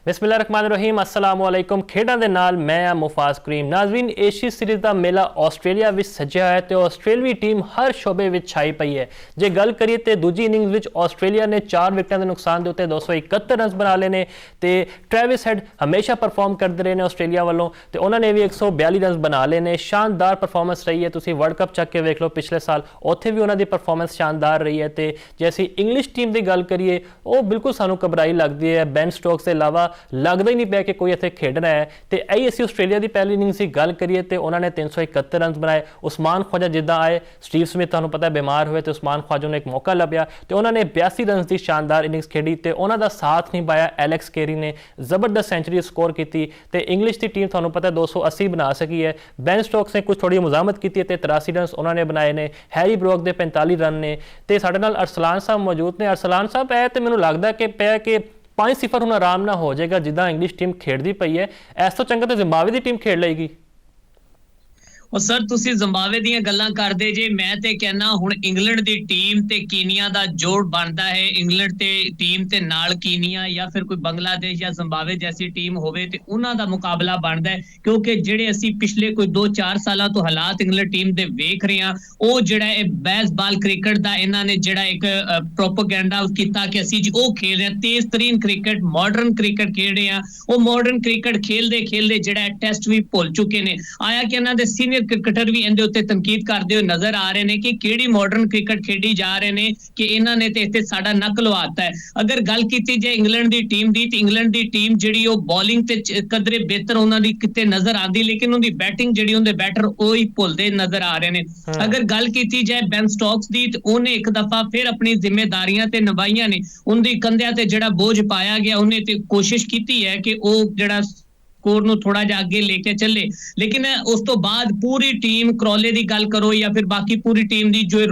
बिस्मिल्लाहिर्रहमानिर्रहीम अस्सलाम वालेकुम। खेडां दे नाल मैं आ मुफाज करीम। नाज़रीन, एशिया सीरीज़ का मेला आस्ट्रेलिया विच सज्जिया है तो आस्ट्रेलवी टीम हर शोबे विच छाई पई है। जे गल करिए तो दूजी इनिंग्स विच आस्ट्रेलिया ने 4 विकेटां के नुकसान के उत्ते 271 रन बना लेने ते ट्रेविस हेड हमेशा परफॉर्म करते रहे ने आस्ट्रेलिया वालों तो उन्होंने भी 142 रन बना लेने। शानदार परफॉर्मेंस रही है। तुसीं वर्ल्ड कप चक के वेख लो, पिछले साल उत्थे भी उन्होंने परफॉर्मेंस शानदार रही है। तो जे असीं इंग्लिश टीम की गल करिए वो बिल्कुल सानू घबराई लगती है। बेन स्टोक्स के इलावा लगता ही नहीं पिया कि कोई इत्थे खेडना है। तो यही असीं आस्ट्रेलिया की पहली इनिंग्स की गल करिए तो उन्होंने 371 रन बनाए। उस्मान ख्वाजा जिद्दां आए, स्टीव स्मिथ तुहानूं पता है बीमार हुए तो उस्मान ख्वाजा ने एक मौका लभ्या तो उन्होंने 82 रन की शानदार इनिंग्स खेडी तो उन्होंने साथ नहीं पाया। एलेक्स केरी ने जबरदस्त सेंचुरी स्कोर की तो इंग्लिश की टीम तुहानूं पता है 280 बना सकी है। बेन स्टोक्स ने कुछ थोड़ी मुजामत की तो 83 रन उन्होंने बनाए ने। हैरी ब्रोक के 45 रन ने तो साडे नाल अरसलान साहब मौजूद ने। अरसलान साहब है तो मैनूं लगदा कि पिया कि 5-0 हुण आराम ना हो जाएगा जिदा इंग्लिश टीम खेडती पई है। इस तो चंगा तो जिम्बाब्वे की टीम खेड लेगी। और सर तुसी जिम्बाब्वे दीयां गल्लां करदे जे, मैं ते कहना हुण इंग्लैंड दी टीम ते कीनिया दा जोड़ बनदा है। इंग्लैंड ते टीम ते नाल कीनिया या फिर कोई बांग्लादेश या जिम्बाब्वे जैसी टीम होवे ते उन्हां दा मुकाबला बनदा है, क्योंकि जेड़े असीं पिछले कोई 2-4 सालां तो हालात इंग्लैंड टीम दे वेख रहे हां ओ जेड़ा ए बेसबॉल क्रिकेट दा इन्हां ने जेड़ा एक प्रोपेगेंडा कीता कि असीं जी ओ खेल रहे हां, तेज तरीन क्रिकेट मॉडर्न क्रिकेट खेल रहे हां। ओ मॉडर्न क्रिकेट खेलदे खेलदे जेड़ा टेस्ट भी भुल चुके ने। आया कि इन्हां दे सीनियर क्रिकेटर भी इहदे उत्ते तनकीद करते हुए नजर आ रहे हैं कि किहड़ी मॉडर्न क्रिकेट खेडी जा रहे हैं कि इन्हां ने ते इत्थे साडा नक लवाता है। अगर गल कीती जाए इंग्लैंड दी टीम दी तो इंग्लैंड दी टीम जिहड़ी ओ बॉलिंग ते कदरे बेहतर उन्हां दी किते नजर आंदी, लेकिन उनकी बैटिंग जिहड़ी उनदे बैटर ओही भुलदे नजर आ रहे हैं। अगर गल कीती जाए बेन स्टोक्स दी तो उन्हें एक दफा फिर अपनी जिम्मेदारियां ते निभाईयां ने। उनदी कंधियां ते जिहड़ा बोझ पाया गया उन्हें ते कोशिश की है कि वो जिहड़ा स्कोर नूं थोड़ा जिहा अगे लेके चले, लेकिन उस तो बाद पूरी टीम क्रॉले की गल करो या फिर बाकी पूरी टीम दी जो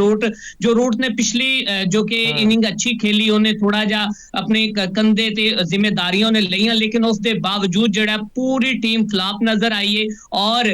रूट ने पिछली जो कि इनिंग अच्छी खेली उन्हें थोड़ा जिहा अपने कंधे ते जिम्मेदारियां उन्हें लईयां, लेकिन उसके बावजूद जिहड़ा पूरी टीम फ्लॉप नजर आई है। और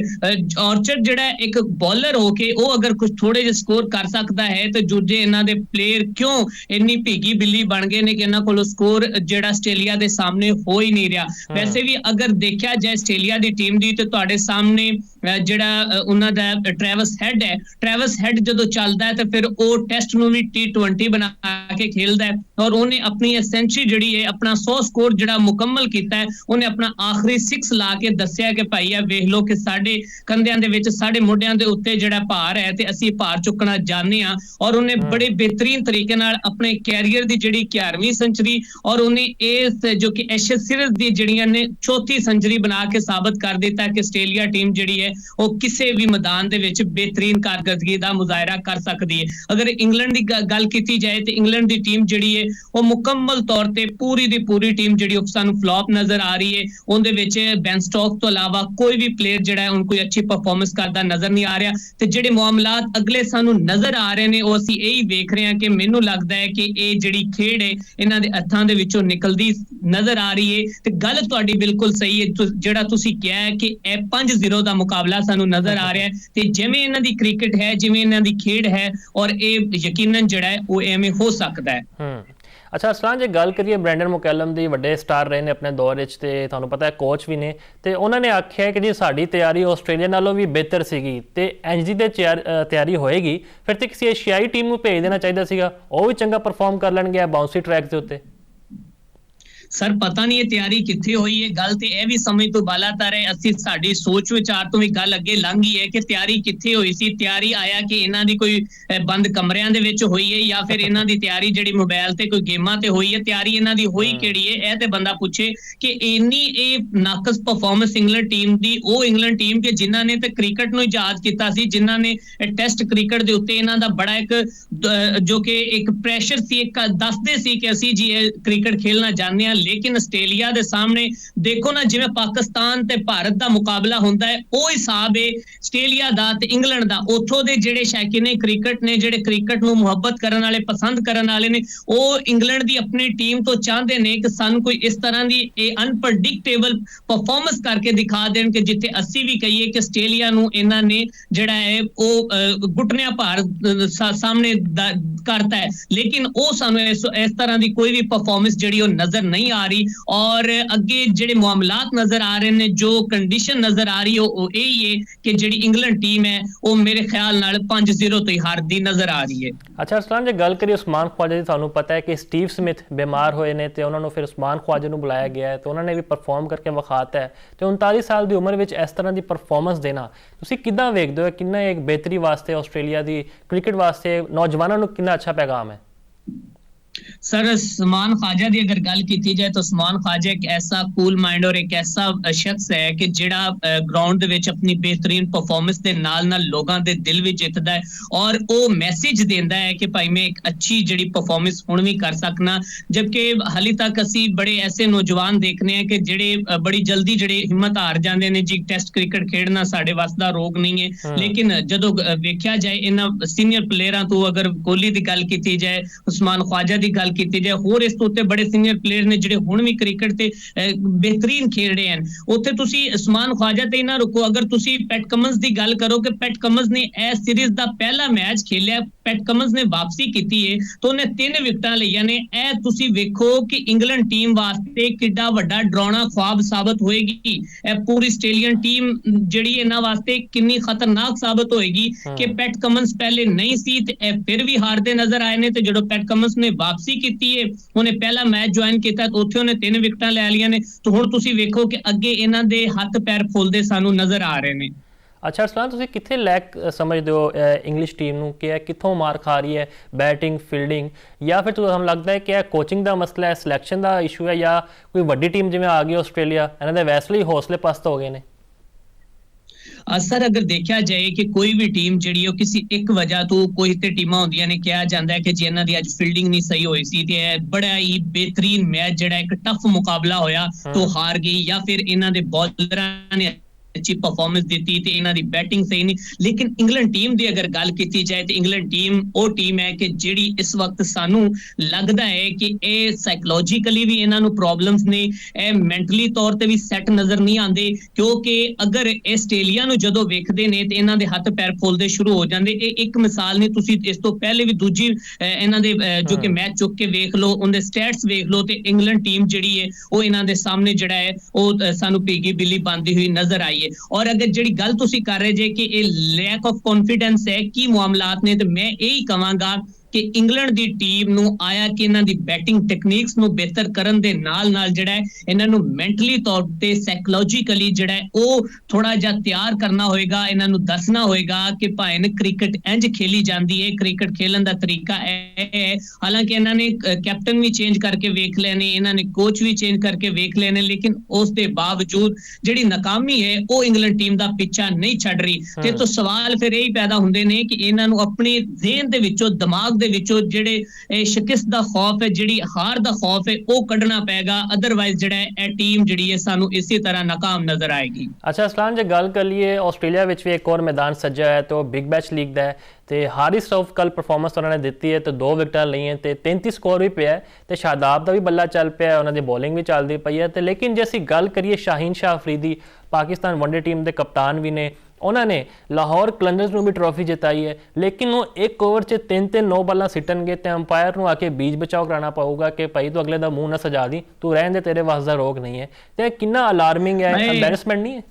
ऑर्चर जिहड़ा एक बॉलर होके वो अगर कुछ थोड़े जिहे स्कोर कर सकता है तो दूजे इन्हां दे प्लेयर क्यों इन्नी भीगी बिल्ली बन गए ने कि इन्हां कोलों स्कोर जिहड़ा आस्ट्रेलिया दे सामने हो ही नहीं रहा। वैसे भी अगर देखिए जाए आस्ट्रेलिया दी टीम दी तो तुहाडे सामने जिहड़ा उन्हां दा ट्रेविस हेड है, ट्रेविस हेड जदों चलदा है तो फिर वो टेस्ट नूं भी T20 बना के खेलदा है और उन्हें अपनी सेंचुरी जिहड़ी है अपना 100 स्कोर जिहड़ा मुकम्मल कीता है। उन्हें अपना आखिरी 6 ला के दस्सिया कि भाई आ वेख लो कि साडे कंधियां दे विच साडे मोढियां दे उत्ते जिहड़ा भार है ते असीं भार चुकना जाणदे हां। और उन्हें बड़े बेहतरीन तरीके नाल अपने कैरियर दी जिहड़ी 11वीं सेंचुरी और उन्हें इस जो कि एशिया सीरीज दी जिहड़ियां ने 4थी सेंचुरी बना के साबित कर दिता कि आस्ट्रेलिया टीम जिहड़ी है वो किसी भी मैदान दे विच बेहतरीन कारकर्दगी दा मुजाहरा कर सकती है। अगर इंग्लैंड दी गल कीती जाए तो इंग्लैंड दी टीम जिहड़ी है वो मुकम्मल तौर ते पूरी दी पूरी टीम जिहड़ी सानू फ्लॉप नजर आ रही है। उनदे विच बेन स्टोक्स तो अलावा कोई भी प्लेयर जिहड़ा है उनको अच्छी परफॉर्मेंस करदा नजर नहीं आ रहा ते जिहड़े मामलात अगले सानू नजर आ रहे ने वो असीं यही वेख रहे हैं कि मैनू लगदा है कि ये जिहड़ी खेड है इन्हां दे हत्थां दे विचों निकलदी नजर आ रही है। ते गल तुहाडी बिल्कुल सही है जिहड़ा तुसीं कहा है कि 5-0 दा मुकाबला सानू नजर आ रहा है ते जिवें इन्हां दी क्रिकेट है जिवें इन्हां दी खेड है और ये यकीनन जिहड़ा है वो एवें हो सकदा है। अच्छा अरसलान, जो गल करिए ब्रैंडन मुकैलम दी वड्डे स्टार रहे ने अपने दौर विच ते तुहानूं पता है कोच भी ने ते उन्होंने आख्या कि जी साडी तैयारी आस्ट्रेलिया नालों भी बेहतर सीगी ते इंज दी तैयारी होएगी फिर तो किसी एशियाई टीम नूं भेज देना चाहिए सीगा, वो भी चंगा परफॉर्म कर लैणगे बाउंसी ट्रैक के उत्ते। सर पता नहीं है तैयारी कित्थे हुई है, गल ते यह भी समझ तो बालातर है। असीं साडी सोच विचार तो भी गल अगे लंघ गई है कि तैयारी कित्थे हुई सी। तैयारी आया कि इन्हां दी कोई बंद कमरिਆਂ ਦੇ ਵਿੱਚ हुई है या फिर इन्हां दी तैयारी जिहड़ी मोबाइल ते कोई गेमां ते हुई है। तैयारी इन्हां दी होई किहड़ी है यह ते बंदा पूछे कि इन्नी ये नाकस परफॉर्मेंस इंग्लैंड टीम दी ओ इंग्लैंड टीम के जिन्हां ने ते क्रिकेट नूं इजाद कीता सी, जिन्हां ने टेस्ट क्रिकेट दे उत्ते इन्हां दा बड़ा एक जो कि एक प्रेशर सी, एक दसदे सी कि असीं जी क्रिकेट खेलना चाहते हैं। लेकिन आस्ट्रेलिया दे सामने देखो ना जिवें पाकिस्तान ते भारत दा मुकाबला हुंदा है वो हिसाब है आस्ट्रेलिया दा ते इंग्लैंड दा। उथों दे जिहड़े शौकीन क्रिकेट ने जिहड़े क्रिकेट नूं मुहब्बत करन वाले पसंद करन वाले ने वो इंग्लैंड दी अपनी टीम तो चाहते ने कि सानूं कोई इस तरह दी अनप्रडिक्टेबल परफॉर्मेंस करके दिखा देण कि जिथे असीं भी कहिए कि आस्ट्रेलिया नूं इन्हां ने जिहड़ा है वो घुटनियां भार सामने करता है, लेकिन वो सानूं इस तरह की कोई भी परफॉर्मेंस जिहड़ी वो नजर नहीं नहीं आ रही और अगे ਜਿਹੜੇ ਮਾਮਲਾਤ ਨਜ਼ਰ ਆ ਰਹੇ ਨੇ ਜੋ ਕੰਡੀਸ਼ਨ ਨਜ਼ਰ ਆ ਰਹੀ ਉਹ ਇਹ ਹੈ ਕਿ ਜਿਹੜੀ ਇੰਗਲੈਂਡ ਟੀਮ ਹੈ ਉਹ ਮੇਰੇ ਖਿਆਲ ਨਾਲ 5-0 ਤੋਂ ਹੀ ਹਾਰਦੀ ਨਜ਼ਰ ਆ ਰਹੀ ਹੈ। ਅੱਛਾ ਅਰਸਲਾਨ, ਜੇ ਗੱਲ ਕਰੀਏ ਉਸਮਾਨ ਖਵਾਜਾ ਦੀ, ਤੁਹਾਨੂੰ ਪਤਾ ਹੈ ਕਿ ਸਟੀਵ ਸਮਿਥ ਬਿਮਾਰ ਹੋਏ ਨੇ ਤੇ ਉਹਨਾਂ ਨੂੰ ਫਿਰ ਉਸਮਾਨ ਖਵਾਜਾ ਨੂੰ ਬੁਲਾਇਆ ਗਿਆ ਹੈ ਤੇ ਉਹਨਾਂ ਨੇ ਵੀ ਪਰਫਾਰਮ ਕਰਕੇ ਵਿਖਾਤਾ ਹੈ ਤੇ 39 ਸਾਲ ਦੀ ਉਮਰ ਵਿੱਚ ਇਸ ਤਰ੍ਹਾਂ ਦੀ ਪਰਫਾਰਮੈਂਸ ਦੇਣਾ ਤੁਸੀਂ ਕਿੱਦਾਂ ਵੇਖਦੇ ਹੋ? ਕਿੰਨਾ ਇੱਕ ਬਿਹਤਰੀ ਵਾਸਤੇ ਆਸਟ੍ਰੇਲੀਆ ਦੀ ਕ੍ਰਿਕਟ ਵਾਸਤੇ ਨੌਜਵਾਨਾਂ ਨੂੰ ਕਿੰਨਾ ਅੱਛਾ ਪੈगाम है? सर उस्मान ख्वाजा की अगर गल की जाए तो उस्मान ख्वाजा एक ऐसा कूल माइंड और एक ऐसा शख्स है कि जिहड़ा ग्राउंड दे विच अपनी बेहतरीन परफॉर्मेंस दे नाल नाल लोगां दे दिल विच जितदा है और वो मैसेज देंदा है कि भाई मैं एक अच्छी जिहड़ी परफॉर्मेंस हुण भी कर सकना। जबकि हाली तक असी बड़े ऐसे नौजवान देखने हैं कि जिहड़े बड़ी जल्दी जिहड़े हिम्मत हार जांदे ने जी टेस्ट क्रिकेट खेडना साडे वास दा रोग नहीं है। लेकिन जदों वेख्या जाए इन्हां सीनियर प्लेयरां तो अगर कोहली दी गल कीती जाए, उस्मान ख्वाजा ਦੀ ਗੱਲ ਕੀਤੀ ਜਾਏ, ਹੋਰ ਇਸ ਤੋਂ ਉੱਤੇ ਬੜੇ ਸੀਨੀਅਰ ਪਲੇਅਰ ਨੇ ਜਿਹੜੇ ਹੁਣ ਵੀ ਕ੍ਰਿਕਟ ਤੇ ਬਿਹਤਰੀਨ ਖੇਡ ਰਹੇ ਹਨ। ਉੱਥੇ ਤੁਸੀਂ ਉਸਮਾਨ ਖਵਾਜਾ ਤੇ ਨਾ ਰੁਕੋ, ਅਗਰ ਤੁਸੀਂ ਪੈਟ ਕਮਿੰਸ ਦੀ ਗੱਲ ਕਰੋ ਕਿ ਪੈਟ ਕਮਿੰਸ ਨੇ ਇਸ ਸੀਰੀਜ਼ ਦਾ ਪਹਿਲਾ ਮੈਚ ਖੇਲਿਆ, ਪੈਟ ਕਮਿੰਸ ਨੇ ਵਾਪਸੀ ਕੀਤੀ ਹੈ ਤਾਂ ਉਹਨੇ 3 ਵਿਕਟਾਂ ਲਈਆਂ ਨੇ। ਇਹ ਤੁਸੀਂ ਵੇਖੋ ਕਿ ਇੰਗਲੈਂਡ ਟੀਮ ਵਾਸਤੇ ਕਿੱਡਾ ਵੱਡਾ ਡਰਾਉਣਾ ਖੁਆਬ ਸਾਬਤ ਹੋਏਗੀ। ਇਹ ਪੂਰੀ ਆਸਟ੍ਰੇਲੀਅਨ ਟੀਮ ਜਿਹੜੀ ਇਹਨਾਂ ਵਾਸਤੇ ਕਿੰਨੀ ਖਤਰਨਾਕ ਸਾਬਤ ਹੋਏਗੀ ਕਿ ਪੈਟ ਕਮਿੰਸ ਪਹਿਲੇ ਨਹੀਂ ਸੀ ਤੇ ਇਹ ਫਿਰ ਵੀ ਹਾਰਦੇ ਨਜ਼ਰ ਆਏ ਨੇ। ਤੇ ਜਦੋਂ ਪੈਟ ਕਮਿੰਸ ਨੇ ਵਾਪਸੀ ਕੀਤੀ ਹੈ, ਉਹਨੇ ਪਹਿਲਾ ਮੈਚ ਜੁਆਇਨ ਕੀਤਾ ਤੇ ਉੱਥੇ ਉਹਨੇ 3 ਵਿਕਟਾਂ ਲੈ ਲਈਆਂ ਨੇ। ਤੇ ਹੁਣ ਤੁਸੀਂ ਵੇਖੋ ਕਿ ਅੱਗੇ ਇਹਨਾਂ ਦੇ ਹੱਥ ਪੈਰ ਫੁੱਲਦੇ ਸਾਨੂੰ ਨਜ਼ਰ ਆ ਰਹੇ ਨੇ। ਅੱਛਾ ਅਰਸਲਾਨ, ਤੁਸੀਂ ਕਿੱਥੇ ਲੈਕ ਸਮਝਦੇ ਹੋ ਇੰਗਲਿਸ਼ ਟੀਮ ਨੂੰ ਕਿ ਕਿੱਥੋਂ ਮਾਰ ਖਾ ਰਹੀ ਹੈ? ਬੈਟਿੰਗ, ਫੀਲਡਿੰਗ, ਜਾਂ ਫਿਰ ਤੁਹਾਨੂੰ ਲੱਗਦਾ ਹੈ ਕਿ ਇਹ ਕੋਚਿੰਗ ਦਾ ਮਸਲਾ ਹੈ, ਸਿਲੈਕਸ਼ਨ ਦਾ ਇਸ਼ੂ ਹੈ, ਜਾਂ ਕੋਈ ਵੱਡੀ ਟੀਮ ਜਿਵੇਂ ਆ ਗਈ ਆਸਟ੍ਰੇਲੀਆ ਇਹਨਾਂ ਦੇ ਵੈਸੇ ਹੀ ਹੌਸਲੇ ਪਸਤ ਹੋ ਗਏ ਨੇ? ਸਰ ਅਗਰ ਦੇਖਿਆ ਜਾਏ ਕਿ ਕੋਈ ਵੀ ਟੀਮ ਜਿਹੜੀ ਉਹ ਕਿਸੇ ਇੱਕ ਵਜ੍ਹਾ ਤੋਂ, ਕੋਈ ਤੇ ਟੀਮਾਂ ਹੁੰਦੀਆਂ ਨੇ ਕਿਹਾ ਜਾਂਦਾ ਹੈ ਕਿ ਜੇ ਇਹਨਾਂ ਦੀ ਅੱਜ ਫੀਲਡਿੰਗ ਨਹੀਂ ਸਹੀ ਹੋਈ ਸੀ ਤੇ ਇਹ ਬੜਾ ਹੀ ਬਿਹਤਰੀਨ ਮੈਚ ਜਿਹੜਾ ਇੱਕ ਟਫ ਮੁਕਾਬਲਾ ਹੋਇਆ ਤੋਂ ਹਾਰ ਗਈ, ਜਾਂ ਫਿਰ ਇਹਨਾਂ ਦੇ ਬੌਲਰਾਂ ਨੇ अच्छी परफॉर्मेंस दी थी इन्हां दी बैटिंग सही नहीं। लेकिन इंग्लैंड टीम दी अगर गल की जाए तो इंग्लैंड टीम वो टीम है कि जिहड़ी इस वक्त सानू लगदा है कि ये साइकोलॉजिकली भी इन्हां नू प्रॉब्लम्स ने, ये मैंटली तौर ते भी सैट नजर नहीं आंदे। क्योंकि अगर आस्ट्रेलिया नू जदों वेखदे ने ते इन्हां दे हत्थ पैर फुलदे शुरू हो जांदे। ये एक मिसाल नहीं, तुसीं इस तो पहले भी दूजी इन्हां दे जो कि मैच चुक के वेख लो, उनके स्टैट्स वेख लो ते इंग्लैंड टीम जिहड़ी है वो इन्हां दे सामने जिहड़ा है वो सानू भीगी बिल्ली बनदी हुई नजर आई है। और अगर जिहड़ी गल तुसीं कर रहे जे कि ये लैक ऑफ कॉन्फिडेंस है की मामलात ने, तो मैं यही कहांगा कि इंग्लैंड दी टीम नू आया कि इन्हां दी बैटिंग टेक्निक्स नू बेहतर करन दे नाल नाल जिहड़ा है इन्हां नू मैंटली तौर ते साइकोलॉजिकली जिहड़ा है ओ थोड़ा जिहा तैयार करना होएगा। इन्हां नू दसना होएगा कि भाई ने क्रिकेट इंज खेली जांदी है, क्रिकेट खेलन दा तरीका है। हालांकि इन्हां ने कैप्टन भी चेंज करके वेख लेने, इन्हां ने कोच भी चेंज करके वेख लेने, लेकिन उस दे बावजूद जिहड़ी नाकामी है वो इंग्लैंड टीम दा पिछा नहीं छड़ रही। ते तो सवाल फिर यही पैदा हुंदे ने कि इन्हां नू अपने ज़हन दे विचों, दिमाग विचों जिहड़े शिकस्त दा खौफ है, जिहड़ी हार दा खौफ है वो कढना पेगा। अदरवाइज जिहड़ा है टीम जिहड़ी है सानू इसी तरह नाकाम नजर आएगी। अच्छा असलान, जे गल कर लीए आस्ट्रेलिया विच भी एक और मैदान सज्जा है तो बिग बैश लीग दा है ਤੇ ਹਾਰਿਸ ਰਊਫ ਕੱਲ ਪਰਫਾਰਮੈਂਸ ਉਹਨਾਂ ਨੇ ਦਿੱਤੀ ਹੈ ਤੇ 2 ਵਿਕਟਾਂ ਲਈਆਂ ਤੇ 33 ਸਕੋਰ ਵੀ ਪਿਆ ਤੇ ਸ਼ਾਦਾਬ ਦਾ ਵੀ ਬੱਲਾ ਚੱਲ ਪਿਆ, ਉਹਨਾਂ ਦੀ ਬੋਲਿੰਗ ਵੀ ਚੱਲਦੀ ਪਈ ਹੈ। ਤੇ ਲੇਕਿਨ ਜੇ ਅਸੀਂ ਗੱਲ ਕਰੀਏ ਸ਼ਾਹੀਨ ਸ਼ਾਹ ਅਫਰੀਦੀ, ਪਾਕਿਸਤਾਨ ਵਨਡੇ ਟੀਮ ਦੇ ਕਪਤਾਨ ਵੀ ਨੇ, ਉਹਨਾਂ ਨੇ ਲਾਹੌਰ ਕਲੰਡਰਸ ਨੂੰ ਵੀ ਟਰੋਫੀ ਜਿਤਾਈ ਹੈ। ਲੇਕਿਨ ਉਹ 1 ਓਵਰ 'ਚ 3 9 ਬਾਲਾਂ ਸਿੱਟਣਗੇ ਤੇ ਅੰਪਾਇਰ ਨੂੰ ਆ ਕੇ ਬੀਚ ਬਚਾਓ ਕਰਾਉਣਾ ਪਊਗਾ ਕਿ ਭਾਈ ਤੂੰ ਅਗਲੇ ਦਾ ਮੂੰਹ ਨਾ ਸਜਾ ਦੀ, ਤੂੰ ਰਹਿਣ ਦੇ, ਤੇਰੇ ਵਾਸ ਦਾ ਰੋਗ ਨਹੀਂ ਹੈ। ਤੇ ਕਿੰਨਾ ਅਲਾਰਮਿੰਗ ਹੈ, ਐਂਬੈਰਸਮੈਂਟ ਨਹੀਂ ਹੈ?